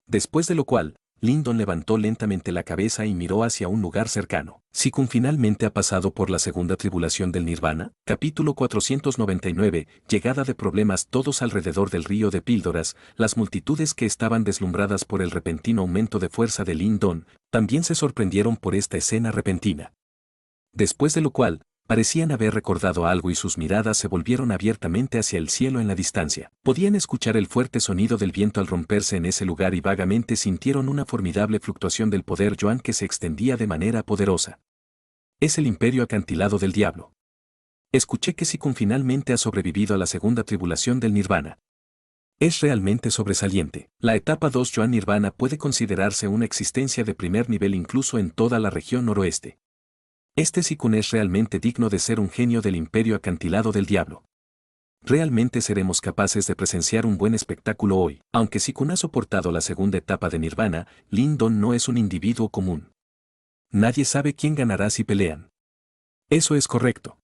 Después de lo cual, Lin Don levantó lentamente la cabeza y miró hacia un lugar cercano. Sikun finalmente ha pasado por la segunda tribulación del Nirvana. Capítulo 499, llegada de problemas todos alrededor del río de píldoras, las multitudes que estaban deslumbradas por el repentino aumento de fuerza de Lin Don, también se sorprendieron por esta escena repentina. Después de lo cual, parecían haber recordado algo y sus miradas se volvieron abiertamente hacia el cielo en la distancia. Podían escuchar el fuerte sonido del viento al romperse en ese lugar y vagamente sintieron una formidable fluctuación del poder Yuan que se extendía de manera poderosa. Es el imperio acantilado del diablo. Escuché que Sikun finalmente ha sobrevivido a la segunda tribulación del Nirvana. Es realmente sobresaliente. La etapa 2 Yuan Nirvana puede considerarse una existencia de primer nivel incluso en toda la región noroeste. Este Sikun es realmente digno de ser un genio del imperio acantilado del diablo. Realmente seremos capaces de presenciar un buen espectáculo hoy. Aunque Sikun ha soportado la segunda etapa de Nirvana, Lin Don no es un individuo común. Nadie sabe quién ganará si pelean. Eso es correcto.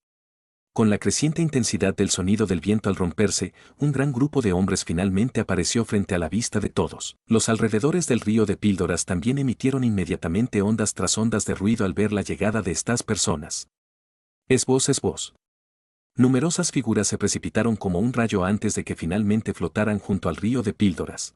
Con la creciente intensidad del sonido del viento al romperse, un gran grupo de hombres finalmente apareció frente a la vista de todos. Los alrededores del río de píldoras también emitieron inmediatamente ondas tras ondas de ruido al ver la llegada de estas personas. Es vos, es vos. Numerosas figuras se precipitaron como un rayo antes de que finalmente flotaran junto al río de píldoras.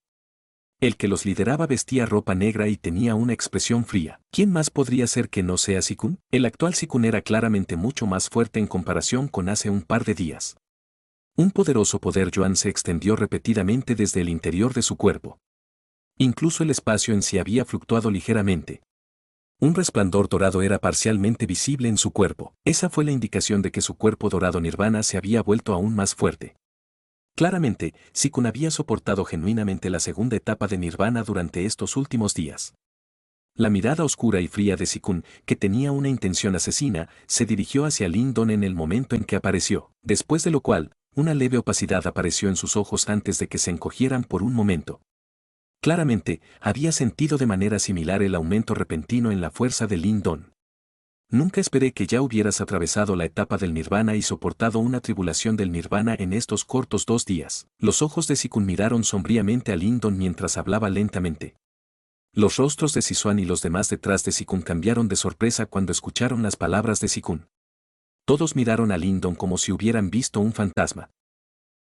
El que los lideraba vestía ropa negra y tenía una expresión fría. ¿Quién más podría ser que no sea Sikun? El actual Sikun era claramente mucho más fuerte en comparación con hace un par de días. Un poderoso poder Yuan se extendió repetidamente desde el interior de su cuerpo. Incluso el espacio en sí había fluctuado ligeramente. Un resplandor dorado era parcialmente visible en su cuerpo. Esa fue la indicación de que su cuerpo dorado Nirvana se había vuelto aún más fuerte. Claramente, Sikun había soportado genuinamente la segunda etapa de Nirvana durante estos últimos días. La mirada oscura y fría de Sikun, que tenía una intención asesina, se dirigió hacia Lin Don en el momento en que apareció, después de lo cual, una leve opacidad apareció en sus ojos antes de que se encogieran por un momento. Claramente, había sentido de manera similar el aumento repentino en la fuerza de Lin Don. Nunca esperé que ya hubieras atravesado la etapa del Nirvana y soportado una tribulación del Nirvana en estos cortos 2 días. Los ojos de Sikun miraron sombríamente a Lin Don mientras hablaba lentamente. Los rostros de Sizuan y los demás detrás de Sikun cambiaron de sorpresa cuando escucharon las palabras de Sikun. Todos miraron a Lin Don como si hubieran visto un fantasma.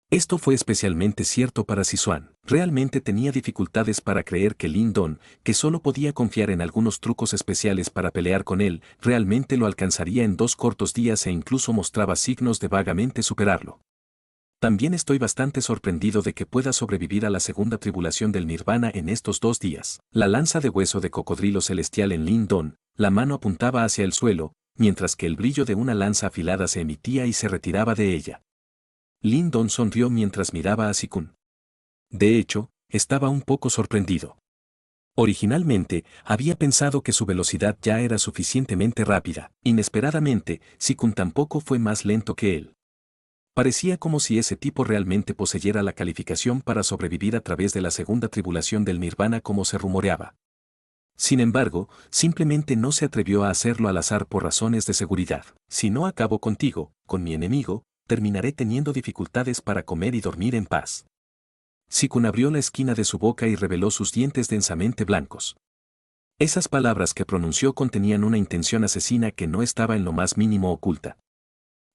Esto fue especialmente cierto para Sizuan. Realmente tenía dificultades para creer que Lin Don, que solo podía confiar en algunos trucos especiales para pelear con él, realmente lo alcanzaría en 2 cortos días e incluso mostraba signos de vagamente superarlo. También estoy bastante sorprendido de que pueda sobrevivir a la segunda tribulación del Nirvana en estos 2 días. La lanza de hueso de cocodrilo celestial en Lin Don, la mano apuntaba hacia el suelo, mientras que el brillo de una lanza afilada se emitía y se retiraba de ella. Lin Don sonrió mientras miraba a Sikun. De hecho, estaba un poco sorprendido. Originalmente, había pensado que su velocidad ya era suficientemente rápida. Inesperadamente, Sikun tampoco fue más lento que él. Parecía como si ese tipo realmente poseyera la calificación para sobrevivir a través de la segunda tribulación del Nirvana como se rumoreaba. Sin embargo, simplemente no se atrevió a hacerlo al azar por razones de seguridad. Si no acabo contigo, con mi enemigo, terminaré teniendo dificultades para comer y dormir en paz. Sikun abrió la esquina de su boca y reveló sus dientes densamente blancos. Esas palabras que pronunció contenían una intención asesina que no estaba en lo más mínimo oculta.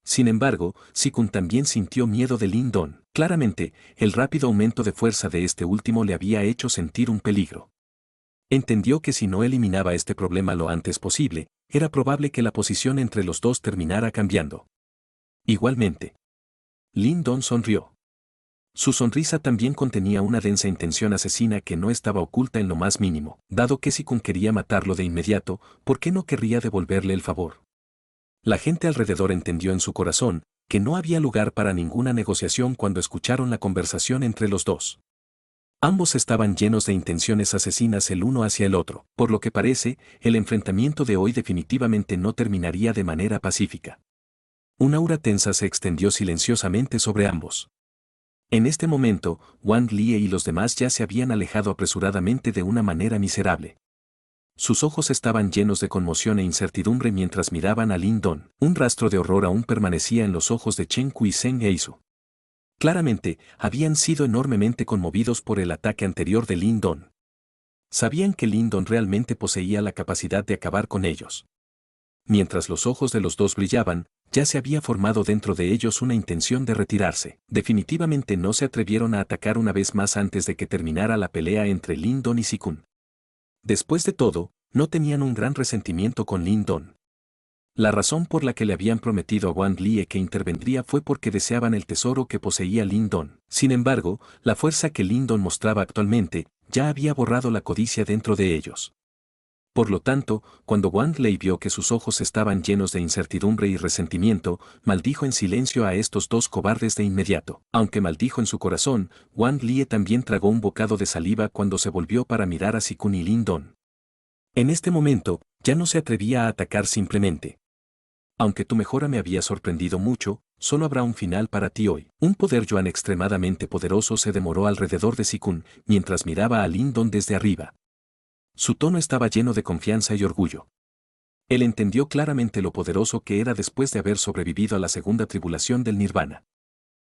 Sin embargo, Sikun también sintió miedo de Lin Don. Claramente, el rápido aumento de fuerza de este último le había hecho sentir un peligro. Entendió que si no eliminaba este problema lo antes posible, era probable que la posición entre los dos terminara cambiando. Igualmente, Lin Don sonrió. Su sonrisa también contenía una densa intención asesina que no estaba oculta en lo más mínimo. Dado que Sikun quería matarlo de inmediato, ¿por qué no querría devolverle el favor? La gente alrededor entendió en su corazón que no había lugar para ninguna negociación cuando escucharon la conversación entre los dos. Ambos estaban llenos de intenciones asesinas el uno hacia el otro. Por lo que parece, el enfrentamiento de hoy definitivamente no terminaría de manera pacífica. Una aura tensa se extendió silenciosamente sobre ambos. En este momento, Wang Lie y los demás ya se habían alejado apresuradamente de una manera miserable. Sus ojos estaban llenos de conmoción e incertidumbre mientras miraban a Lin Don. Un rastro de horror aún permanecía en los ojos de Chen Ku y Zheng Eisu. Claramente, habían sido enormemente conmovidos por el ataque anterior de Lin Don. Sabían que Lin Don realmente poseía la capacidad de acabar con ellos. Mientras los ojos de los dos brillaban, ya se había formado dentro de ellos una intención de retirarse. Definitivamente no se atrevieron a atacar una vez más antes de que terminara la pelea entre Lin Don y Sikun. Después de todo, no tenían un gran resentimiento con Lin Don. La razón por la que le habían prometido a Wang Lie que intervendría fue porque deseaban el tesoro que poseía Lin Don. Sin embargo, la fuerza que Lin Don mostraba actualmente ya había borrado la codicia dentro de ellos. Por lo tanto, cuando Wang Lie vio que sus ojos estaban llenos de incertidumbre y resentimiento, maldijo en silencio a estos dos cobardes de inmediato. Aunque maldijo en su corazón, Wang Lie también tragó un bocado de saliva cuando se volvió para mirar a Sikun y Lin Don. En este momento, ya no se atrevía a atacar simplemente. Aunque tu mejora me había sorprendido mucho, solo habrá un final para ti hoy. Un poder Yuan extremadamente poderoso se demoró alrededor de Sikun, mientras miraba a Lin Don desde arriba. Su tono estaba lleno de confianza y orgullo. Él entendió claramente lo poderoso que era después de haber sobrevivido a la segunda tribulación del Nirvana.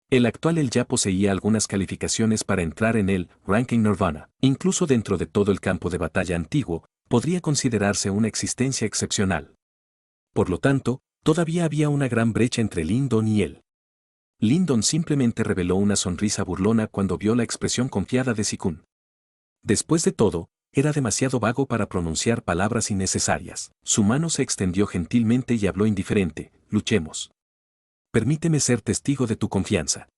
El actual él ya poseía algunas calificaciones para entrar en el ranking Nirvana. Incluso dentro de todo el campo de batalla antiguo, podría considerarse una existencia excepcional. Por lo tanto, todavía había una gran brecha entre Lin Don y él. Lin Don simplemente reveló una sonrisa burlona cuando vio la expresión confiada de Sikun. Después de todo, era demasiado vago para pronunciar palabras innecesarias. Su mano se extendió gentilmente y habló indiferente: luchemos. Permíteme ser testigo de tu confianza.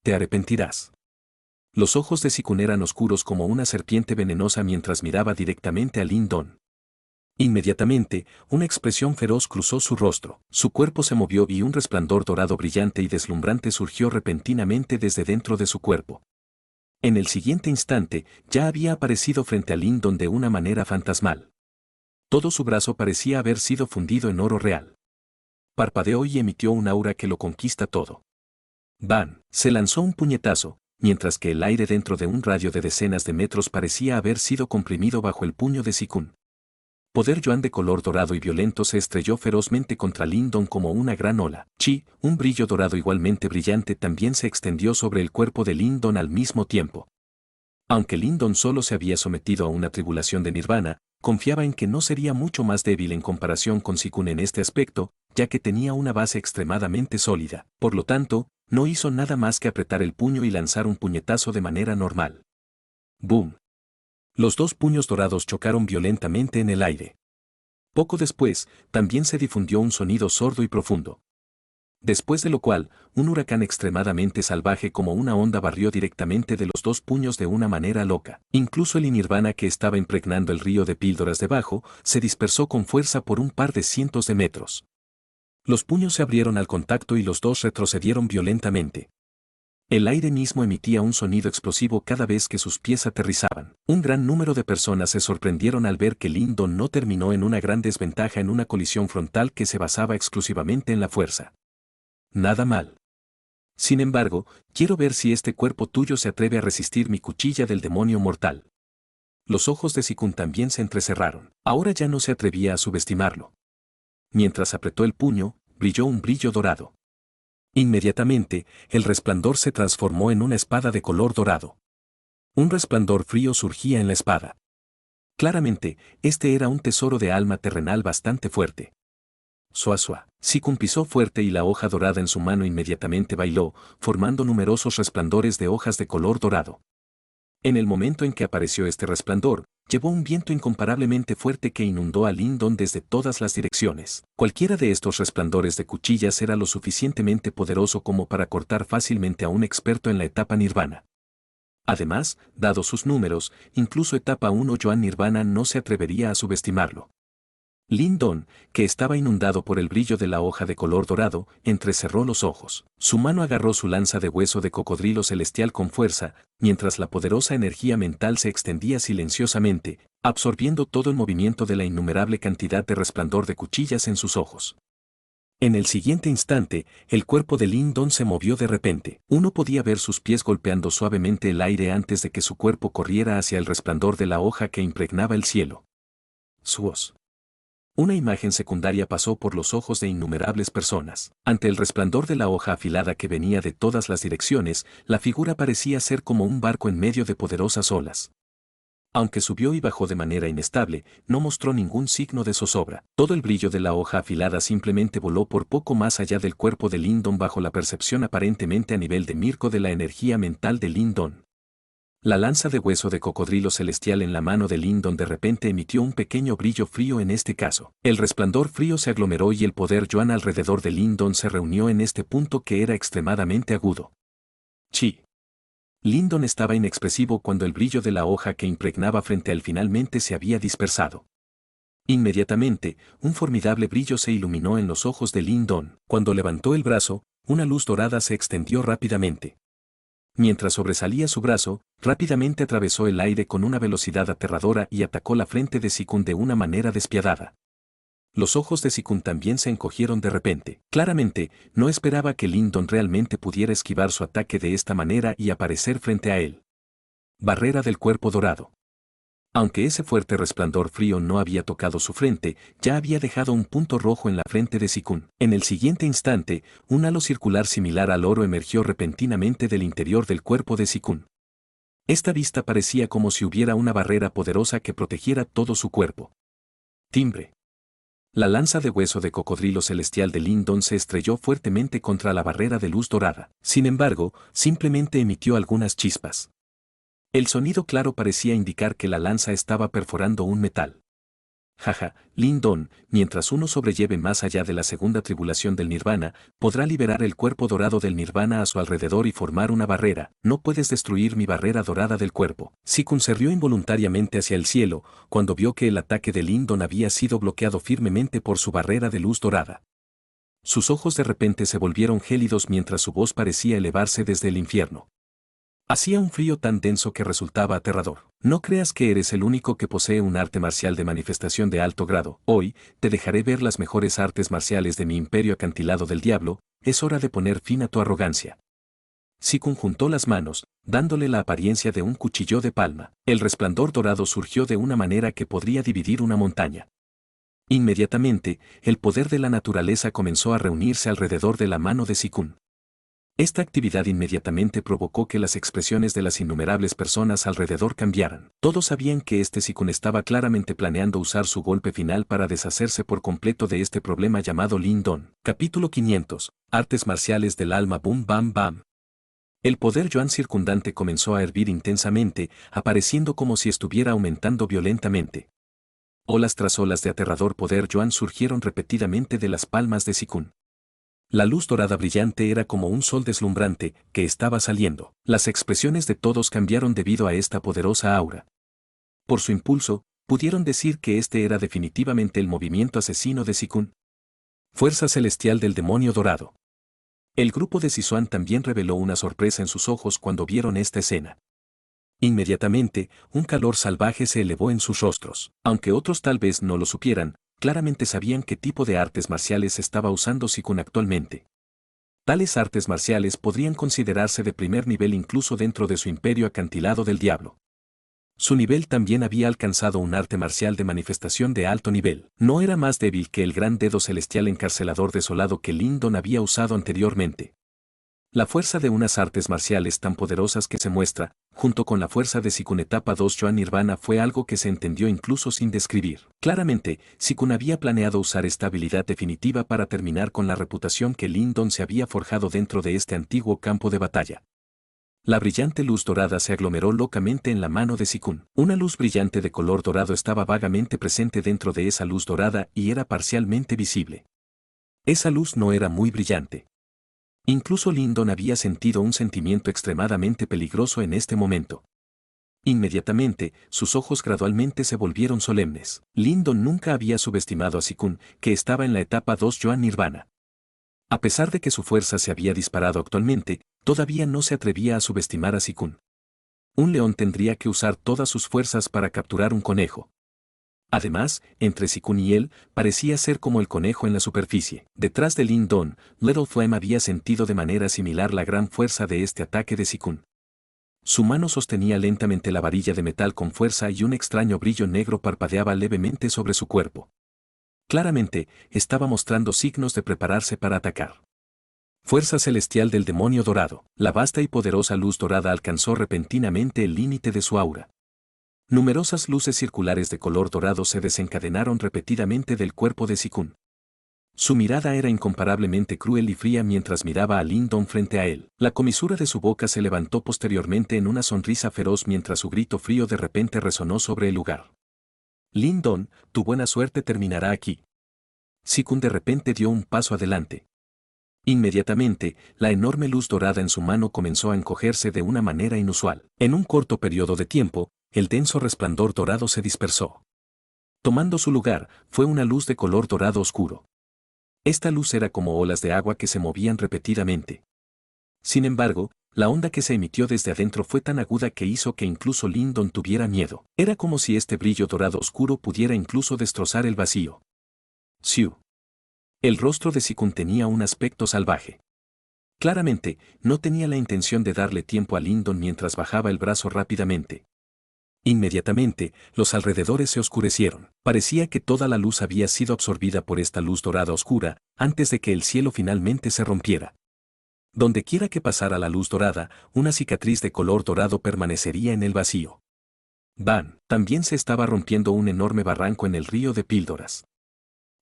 Te arrepentirás. Los ojos de Sikun eran oscuros como una serpiente venenosa mientras miraba directamente a Lin Don. Inmediatamente, una expresión feroz cruzó su rostro, su cuerpo se movió y un resplandor dorado brillante y deslumbrante surgió repentinamente desde dentro de su cuerpo. En el siguiente instante, ya había aparecido frente a Lin Don de una manera fantasmal. Todo su brazo parecía haber sido fundido en oro real. Parpadeó y emitió un aura que lo conquista todo. ¡Bam! Se lanzó un puñetazo, mientras que el aire dentro de un radio de decenas de metros parecía haber sido comprimido bajo el puño de Sikun. Poder Yuan de color dorado y violento se estrelló ferozmente contra Lin Don como una gran ola. Chi, un brillo dorado igualmente brillante también se extendió sobre el cuerpo de Lin Don al mismo tiempo. Aunque Lin Don solo se había sometido a una tribulación de Nirvana, confiaba en que no sería mucho más débil en comparación con Sikun en este aspecto, ya que tenía una base extremadamente sólida. Por lo tanto, no hizo nada más que apretar el puño y lanzar un puñetazo de manera normal. ¡Boom! Los dos puños dorados chocaron violentamente en el aire. Poco después, también se difundió un sonido sordo y profundo. Después de lo cual, un huracán extremadamente salvaje como una onda barrió directamente de los dos puños de una manera loca. Incluso el nirvana que estaba impregnando el río de píldoras debajo, se dispersó con fuerza por un par de cientos de metros. Los puños se abrieron al contacto y los dos retrocedieron violentamente. El aire mismo emitía un sonido explosivo cada vez que sus pies aterrizaban. Un gran número de personas se sorprendieron al ver que Lin Don no terminó en una gran desventaja en una colisión frontal que se basaba exclusivamente en la fuerza. Nada mal. Sin embargo, quiero ver si este cuerpo tuyo se atreve a resistir mi cuchilla del demonio mortal. Los ojos de Sikun también se entrecerraron. Ahora ya no se atrevía a subestimarlo. Mientras apretó el puño, brilló un brillo dorado. Inmediatamente, el resplandor se transformó en una espada de color dorado. Un resplandor frío surgía en la espada. Claramente, este era un tesoro de alma terrenal bastante fuerte. Suasua. Sikun pisó fuerte y la hoja dorada en su mano inmediatamente bailó, formando numerosos resplandores de hojas de color dorado. En el momento en que apareció este resplandor, llevó un viento incomparablemente fuerte que inundó a Lin Don desde todas las direcciones. Cualquiera de estos resplandores de cuchillas era lo suficientemente poderoso como para cortar fácilmente a un experto en la etapa Nirvana. Además, dado sus números, incluso etapa 1 Yuan Nirvana no se atrevería a subestimarlo. Lin Don, que estaba inundado por el brillo de la hoja de color dorado, entrecerró los ojos. Su mano agarró su lanza de hueso de cocodrilo celestial con fuerza, mientras la poderosa energía mental se extendía silenciosamente, absorbiendo todo el movimiento de la innumerable cantidad de resplandor de cuchillas en sus ojos. En el siguiente instante, el cuerpo de Lin Don se movió de repente. Uno podía ver sus pies golpeando suavemente el aire antes de que su cuerpo corriera hacia el resplandor de la hoja que impregnaba el cielo. Suos. Una imagen secundaria pasó por los ojos de innumerables personas. Ante el resplandor de la hoja afilada que venía de todas las direcciones, la figura parecía ser como un barco en medio de poderosas olas. Aunque subió y bajó de manera inestable, no mostró ningún signo de zozobra. Todo el brillo de la hoja afilada simplemente voló por poco más allá del cuerpo de Lindon bajo la percepción aparentemente a nivel de Mirko de la energía mental de Lindon. La lanza de hueso de cocodrilo celestial en la mano de Lindon de repente emitió un pequeño brillo frío en este caso. El resplandor frío se aglomeró y el poder Yuan alrededor de Lindon se reunió en este punto que era extremadamente agudo. Chi. Lindon estaba inexpresivo cuando el brillo de la hoja que impregnaba frente a él finalmente se había dispersado. Inmediatamente, un formidable brillo se iluminó en los ojos de Lindon. Cuando levantó el brazo, una luz dorada se extendió rápidamente. Mientras sobresalía su brazo, rápidamente atravesó el aire con una velocidad aterradora y atacó la frente de Sikun de una manera despiadada. Los ojos de Sikun también se encogieron de repente. Claramente, no esperaba que Lindon realmente pudiera esquivar su ataque de esta manera y aparecer frente a él. Barrera del cuerpo dorado. Aunque ese fuerte resplandor frío no había tocado su frente, ya había dejado un punto rojo en la frente de Sikun. En el siguiente instante, un halo circular similar al oro emergió repentinamente del interior del cuerpo de Sikun. Esta vista parecía como si hubiera una barrera poderosa que protegiera todo su cuerpo. Timbre. La lanza de hueso de cocodrilo celestial de Lindon se estrelló fuertemente contra la barrera de luz dorada. Sin embargo, simplemente emitió algunas chispas. El sonido claro parecía indicar que la lanza estaba perforando un metal. Jaja, Lindon, mientras uno sobrelleve más allá de la segunda tribulación del Nirvana, podrá liberar el cuerpo dorado del Nirvana a su alrededor y formar una barrera. No puedes destruir mi barrera dorada del cuerpo. Sikun se rió involuntáriamente hacia el cielo, cuando vio que el ataque de Lindon había sido bloqueado firmemente por su barrera de luz dorada. Sus ojos de repente se volvieron gélidos mientras su voz parecía elevarse desde el infierno. Hacía un frío tan denso que resultaba aterrador. No creas que eres el único que posee un arte marcial de manifestación de alto grado. Hoy, te dejaré ver las mejores artes marciales de mi imperio acantilado del diablo. Es hora de poner fin a tu arrogancia. Sikun juntó las manos, dándole la apariencia de un cuchillo de palma. El resplandor dorado surgió de una manera que podría dividir una montaña. Inmediatamente, el poder de la naturaleza comenzó a reunirse alrededor de la mano de Sikun. Esta actividad inmediatamente provocó que las expresiones de las innumerables personas alrededor cambiaran. Todos sabían que este Sikun estaba claramente planeando usar su golpe final para deshacerse por completo de este problema llamado Lindon. Capítulo 500. Artes marciales del alma. Boom bam bam. El poder Yuan circundante comenzó a hervir intensamente, apareciendo como si estuviera aumentando violentamente. Olas tras olas de aterrador poder Yuan surgieron repetidamente de las palmas de Sikun. La luz dorada brillante era como un sol deslumbrante que estaba saliendo. Las expresiones de todos cambiaron debido a esta poderosa aura. Por su impulso, pudieron decir que este era definitivamente el movimiento asesino de Sikun. Fuerza celestial del demonio dorado. El grupo de Sizuan también reveló una sorpresa en sus ojos cuando vieron esta escena. Inmediatamente, un calor salvaje se elevó en sus rostros. Aunque otros tal vez no lo supieran, claramente sabían qué tipo de artes marciales estaba usando Sikun actualmente. Tales artes marciales podrían considerarse de primer nivel incluso dentro de su imperio acantilado del diablo. Su nivel también había alcanzado un arte marcial de manifestación de alto nivel. No era más débil que el gran dedo celestial encarcelador desolado que Lindon había usado anteriormente. La fuerza de unas artes marciales tan poderosas que se muestra, junto con la fuerza de Sikun etapa 2 Yuan Nirvana fue algo que se entendió incluso sin describir. Claramente, Sikun había planeado usar esta habilidad definitiva para terminar con la reputación que Lindon se había forjado dentro de este antiguo campo de batalla. La brillante luz dorada se aglomeró locamente en la mano de Sikun. Una luz brillante de color dorado estaba vagamente presente dentro de esa luz dorada y era parcialmente visible. Esa luz no era muy brillante. Incluso Lindon había sentido un sentimiento extremadamente peligroso en este momento. Inmediatamente, sus ojos gradualmente se volvieron solemnes. Lindon nunca había subestimado a Sikun, que estaba en la etapa 2 Yuan Nirvana. A pesar de que su fuerza se había disparado actualmente, todavía no se atrevía a subestimar a Sikun. Un león tendría que usar todas sus fuerzas para capturar un conejo. Además, entre Sikun y él, parecía ser como el conejo en la superficie. Detrás de Lin Don, Little Flame había sentido de manera similar la gran fuerza de este ataque de Sikun. Su mano sostenía lentamente la varilla de metal con fuerza y un extraño brillo negro parpadeaba levemente sobre su cuerpo. Claramente, estaba mostrando signos de prepararse para atacar. Fuerza celestial del demonio dorado. La vasta y poderosa luz dorada alcanzó repentinamente el límite de su aura. Numerosas luces circulares de color dorado se desencadenaron repetidamente del cuerpo de Sikun. Su mirada era incomparablemente cruel y fría mientras miraba a Lin Don frente a él. La comisura de su boca se levantó posteriormente en una sonrisa feroz mientras su grito frío de repente resonó sobre el lugar. Lin Don, tu buena suerte terminará aquí. Sikun de repente dio un paso adelante. Inmediatamente, la enorme luz dorada en su mano comenzó a encogerse de una manera inusual. En un corto periodo de tiempo, el denso resplandor dorado se dispersó. Tomando su lugar, fue una luz de color dorado oscuro. Esta luz era como olas de agua que se movían repetidamente. Sin embargo, la onda que se emitió desde adentro fue tan aguda que hizo que incluso Lin Don tuviera miedo. Era como si este brillo dorado oscuro pudiera incluso destrozar el vacío. Siu. El rostro de Sikun tenía un aspecto salvaje. Claramente, no tenía la intención de darle tiempo a Lin Don mientras bajaba el brazo rápidamente. Inmediatamente, los alrededores se oscurecieron. Parecía que toda la luz había sido absorbida por esta luz dorada oscura, antes de que el cielo finalmente se rompiera. Dondequiera que pasara la luz dorada, una cicatriz de color dorado permanecería en el vacío. Van, también se estaba rompiendo un enorme barranco en el río de píldoras.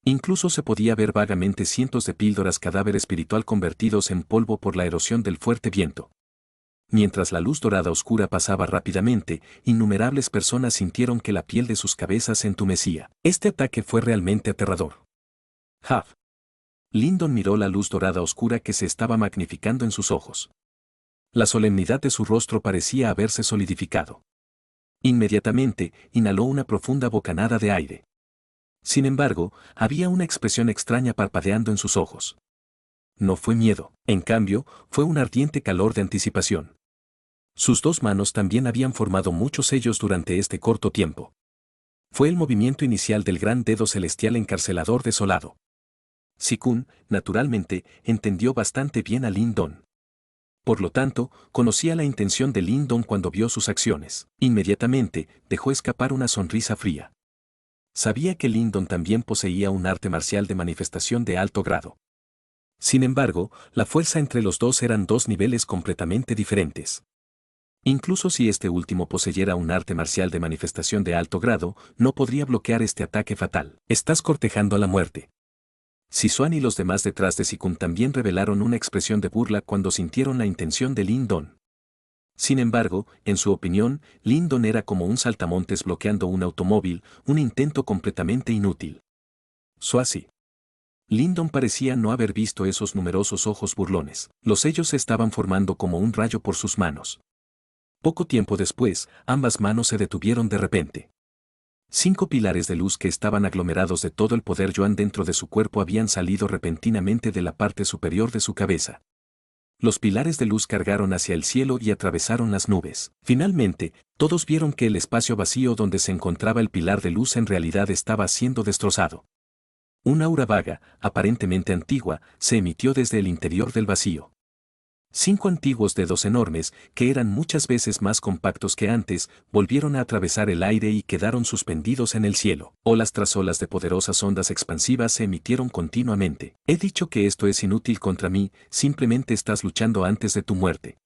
Incluso se podía ver vagamente cientos de píldoras cadáver espiritual convertidos en polvo por la erosión del fuerte viento. Mientras la luz dorada oscura pasaba rápidamente, innumerables personas sintieron que la piel de sus cabezas se entumecía. Este ataque fue realmente aterrador. Huff. Lin Don miró la luz dorada oscura que se estaba magnificando en sus ojos. La solemnidad de su rostro parecía haberse solidificado. Inmediatamente, inhaló una profunda bocanada de aire. Sin embargo, había una expresión extraña parpadeando en sus ojos. No fue miedo, en cambio, fue un ardiente calor de anticipación. Sus dos manos también habían formado muchos sellos durante este corto tiempo. Fue el movimiento inicial del gran dedo celestial encarcelador desolado. Sikun, naturalmente, entendió bastante bien a Lin Don. Por lo tanto, conocía la intención de Lin Don cuando vio sus acciones. Inmediatamente, dejó escapar una sonrisa fría. Sabía que Lin Don también poseía un arte marcial de manifestación de alto grado. Sin embargo, la fuerza entre los dos eran dos niveles completamente diferentes. Incluso si este último poseyera un arte marcial de manifestación de alto grado, no podría bloquear este ataque fatal. Estás cortejando a la muerte. Sizuan y los demás detrás de Sikun también revelaron una expresión de burla cuando sintieron la intención de Lin Don. Sin embargo, en su opinión, Lin Don era como un saltamontes bloqueando un automóvil, un intento completamente inútil. Suasi. Lin Don parecía no haber visto esos numerosos ojos burlones. Los sellos se estaban formando como un rayo por sus manos. Poco tiempo después, ambas manos se detuvieron de repente. 5 pilares de luz que estaban aglomerados de todo el poder Yuan dentro de su cuerpo habían salido repentinamente de la parte superior de su cabeza. Los pilares de luz cargaron hacia el cielo y atravesaron las nubes. Finalmente, todos vieron que el espacio vacío donde se encontraba el pilar de luz en realidad estaba siendo destrozado. Un aura vaga, aparentemente antigua, se emitió desde el interior del vacío. 5 antiguos dedos enormes, que eran muchas veces más compactos que antes, volvieron a atravesar el aire y quedaron suspendidos en el cielo. Olas tras olas de poderosas ondas expansivas se emitieron continuamente. He dicho que esto es inútil contra mí, simplemente estás luchando antes de tu muerte.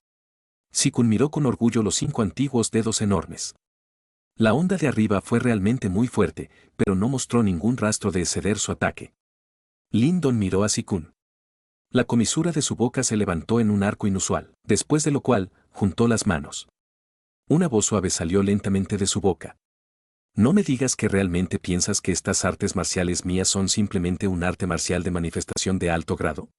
Sikun miró con orgullo los 5 antiguos dedos enormes. La onda de arriba fue realmente muy fuerte, pero no mostró ningún rastro de ceder su ataque. Lin Don miró a Sikun. La comisura de su boca se levantó en un arco inusual, después de lo cual, juntó las manos. Una voz suave salió lentamente de su boca. No me digas que realmente piensas que estas artes marciales mías son simplemente un arte marcial de manifestación de alto grado.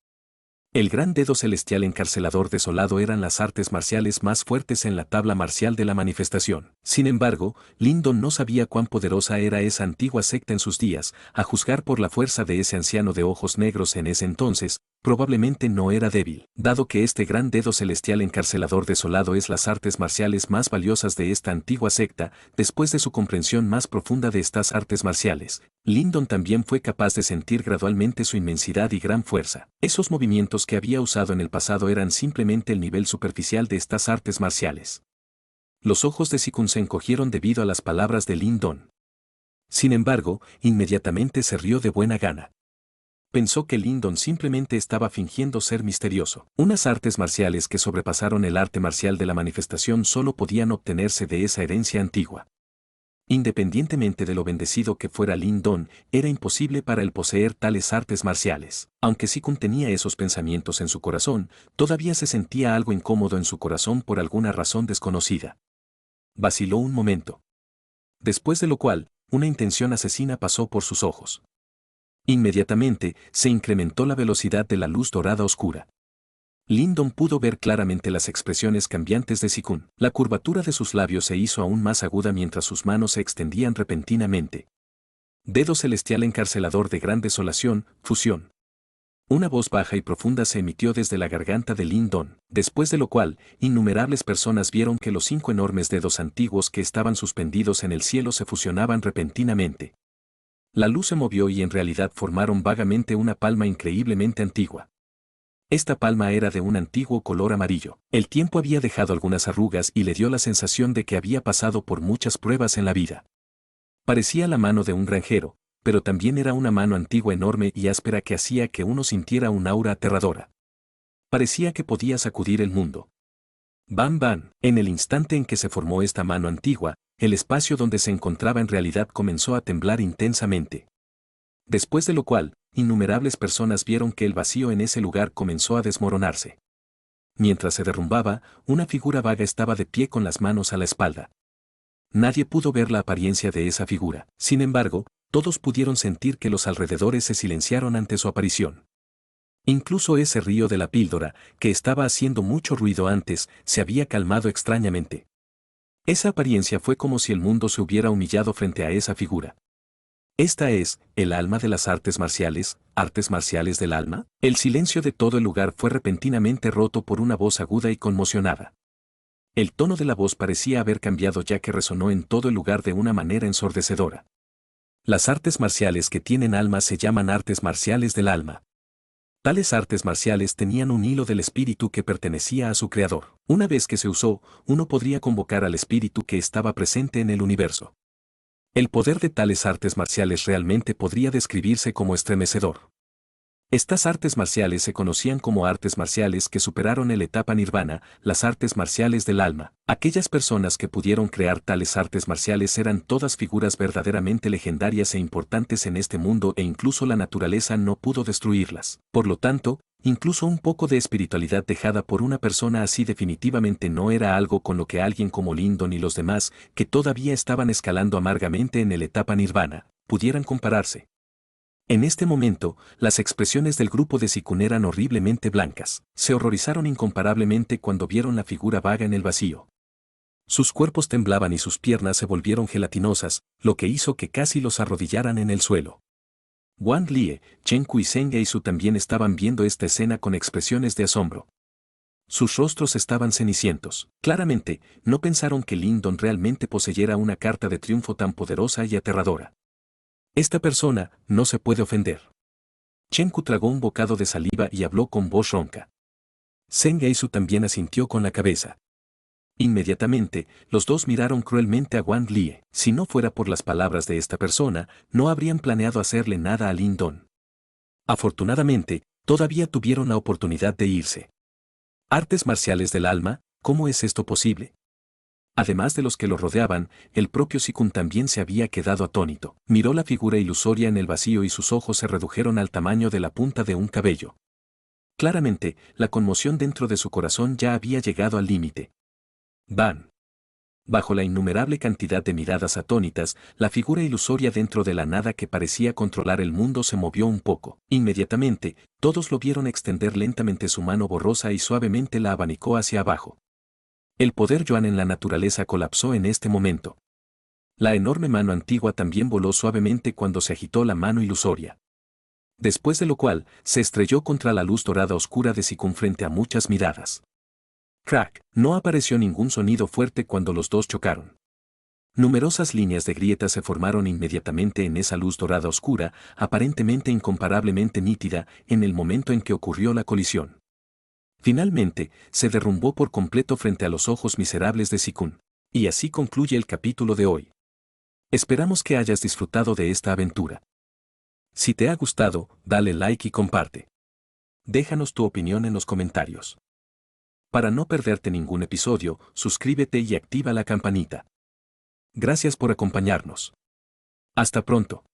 El gran dedo celestial encarcelador desolado eran las artes marciales más fuertes en la tabla marcial de la manifestación. Sin embargo, Lyndon no sabía cuán poderosa era esa antigua secta en sus días, a juzgar por la fuerza de ese anciano de ojos negros en ese entonces, probablemente no era débil, dado que este gran dedo celestial encarcelador desolado es las artes marciales más valiosas de esta antigua secta. Después de su comprensión más profunda de estas artes marciales, Lyndon también fue capaz de sentir gradualmente su inmensidad y gran fuerza. Esos movimientos que había usado en el pasado eran simplemente el nivel superficial de estas artes marciales. Los ojos de Sikun se encogieron debido a las palabras de Lyndon. Sin embargo, inmediatamente se rió de buena gana. Pensó que Lyndon simplemente estaba fingiendo ser misterioso. Unas artes marciales que sobrepasaron el arte marcial de la manifestación solo podían obtenerse de esa herencia antigua. Independientemente de lo bendecido que fuera Lyndon, era imposible para él poseer tales artes marciales. Aunque Sikun tenía esos pensamientos en su corazón, todavía se sentía algo incómodo en su corazón por alguna razón desconocida. Vaciló un momento. Después de lo cual, una intención asesina pasó por sus ojos. Inmediatamente, se incrementó la velocidad de la luz dorada oscura. Lyndon pudo ver claramente las expresiones cambiantes de Sikun. La curvatura de sus labios se hizo aún más aguda mientras sus manos se extendían repentinamente. Dedo celestial encarcelador de gran desolación, fusión. Una voz baja y profunda se emitió desde la garganta de Lyndon, después de lo cual, innumerables personas vieron que los 5 enormes dedos antiguos que estaban suspendidos en el cielo se fusionaban repentinamente. La luz se movió y en realidad formaron vagamente una palma increíblemente antigua. Esta palma era de un antiguo color amarillo. El tiempo había dejado algunas arrugas y le dio la sensación de que había pasado por muchas pruebas en la vida. Parecía la mano de un granjero, pero también era una mano antigua enorme y áspera que hacía que uno sintiera un aura aterradora. Parecía que podía sacudir el mundo. Bam bam. En el instante en que se formó esta mano antigua, el espacio donde se encontraba en realidad comenzó a temblar intensamente. Después de lo cual, innumerables personas vieron que el vacío en ese lugar comenzó a desmoronarse. Mientras se derrumbaba, una figura vaga estaba de pie con las manos a la espalda. Nadie pudo ver la apariencia de esa figura. Sin embargo, todos pudieron sentir que los alrededores se silenciaron ante su aparición. Incluso ese río de la píldora, que estaba haciendo mucho ruido antes, se había calmado extrañamente. Esa apariencia fue como si el mundo se hubiera humillado frente a esa figura. Esta es, el alma de las artes marciales del alma. El silencio de todo el lugar fue repentinamente roto por una voz aguda y conmocionada. El tono de la voz parecía haber cambiado ya que resonó en todo el lugar de una manera ensordecedora. Las artes marciales que tienen alma se llaman artes marciales del alma. Tales artes marciales tenían un hilo del espíritu que pertenecía a su creador. Una vez que se usó, uno podría convocar al espíritu que estaba presente en el universo. El poder de tales artes marciales realmente podría describirse como estremecedor. Estas artes marciales se conocían como artes marciales que superaron el etapa nirvana, las artes marciales del alma. Aquellas personas que pudieron crear tales artes marciales eran todas figuras verdaderamente legendarias e importantes en este mundo e incluso la naturaleza no pudo destruirlas. Por lo tanto, incluso un poco de espiritualidad dejada por una persona así definitivamente no era algo con lo que alguien como Lyndon y los demás, que todavía estaban escalando amargamente en el etapa nirvana, pudieran compararse. En este momento, las expresiones del grupo de Sikun eran horriblemente blancas. Se horrorizaron incomparablemente cuando vieron la figura vaga en el vacío. Sus cuerpos temblaban y sus piernas se volvieron gelatinosas, lo que hizo que casi los arrodillaran en el suelo. Wang Lie, Chen Ku y Zheng Yeisu también estaban viendo esta escena con expresiones de asombro. Sus rostros estaban cenicientos. Claramente, no pensaron que Lyndon realmente poseyera una carta de triunfo tan poderosa y aterradora. Esta persona no se puede ofender. Chen Ku tragó un bocado de saliva y habló con voz ronca. Zheng Yeisu también asintió con la cabeza. Inmediatamente, los dos miraron cruelmente a Wang Lie. Si no fuera por las palabras de esta persona, no habrían planeado hacerle nada a Lyndon. Afortunadamente, todavía tuvieron la oportunidad de irse. Artes marciales del alma, ¿cómo es esto posible? Además de los que lo rodeaban, el propio Sikun también se había quedado atónito. Miró la figura ilusoria en el vacío y sus ojos se redujeron al tamaño de la punta de un cabello. Claramente, la conmoción dentro de su corazón ya había llegado al límite. ¡Bam! Bajo la innumerable cantidad de miradas atónitas, la figura ilusoria dentro de la nada que parecía controlar el mundo se movió un poco. Inmediatamente, todos lo vieron extender lentamente su mano borrosa y suavemente la abanicó hacia abajo. El poder Yuan en la naturaleza colapsó en este momento. La enorme mano antigua también voló suavemente cuando se agitó la mano ilusoria. Después de lo cual, se estrelló contra la luz dorada oscura de Sikun frente a muchas miradas. Crack, no apareció ningún sonido fuerte cuando los dos chocaron. Numerosas líneas de grietas se formaron inmediatamente en esa luz dorada oscura, aparentemente incomparablemente nítida, en el momento en que ocurrió la colisión. Finalmente, se derrumbó por completo frente a los ojos miserables de Sikun. Y así concluye el capítulo de hoy. Esperamos que hayas disfrutado de esta aventura. Si te ha gustado, dale like y comparte. Déjanos tu opinión en los comentarios. Para no perderte ningún episodio, suscríbete y activa la campanita. Gracias por acompañarnos. Hasta pronto.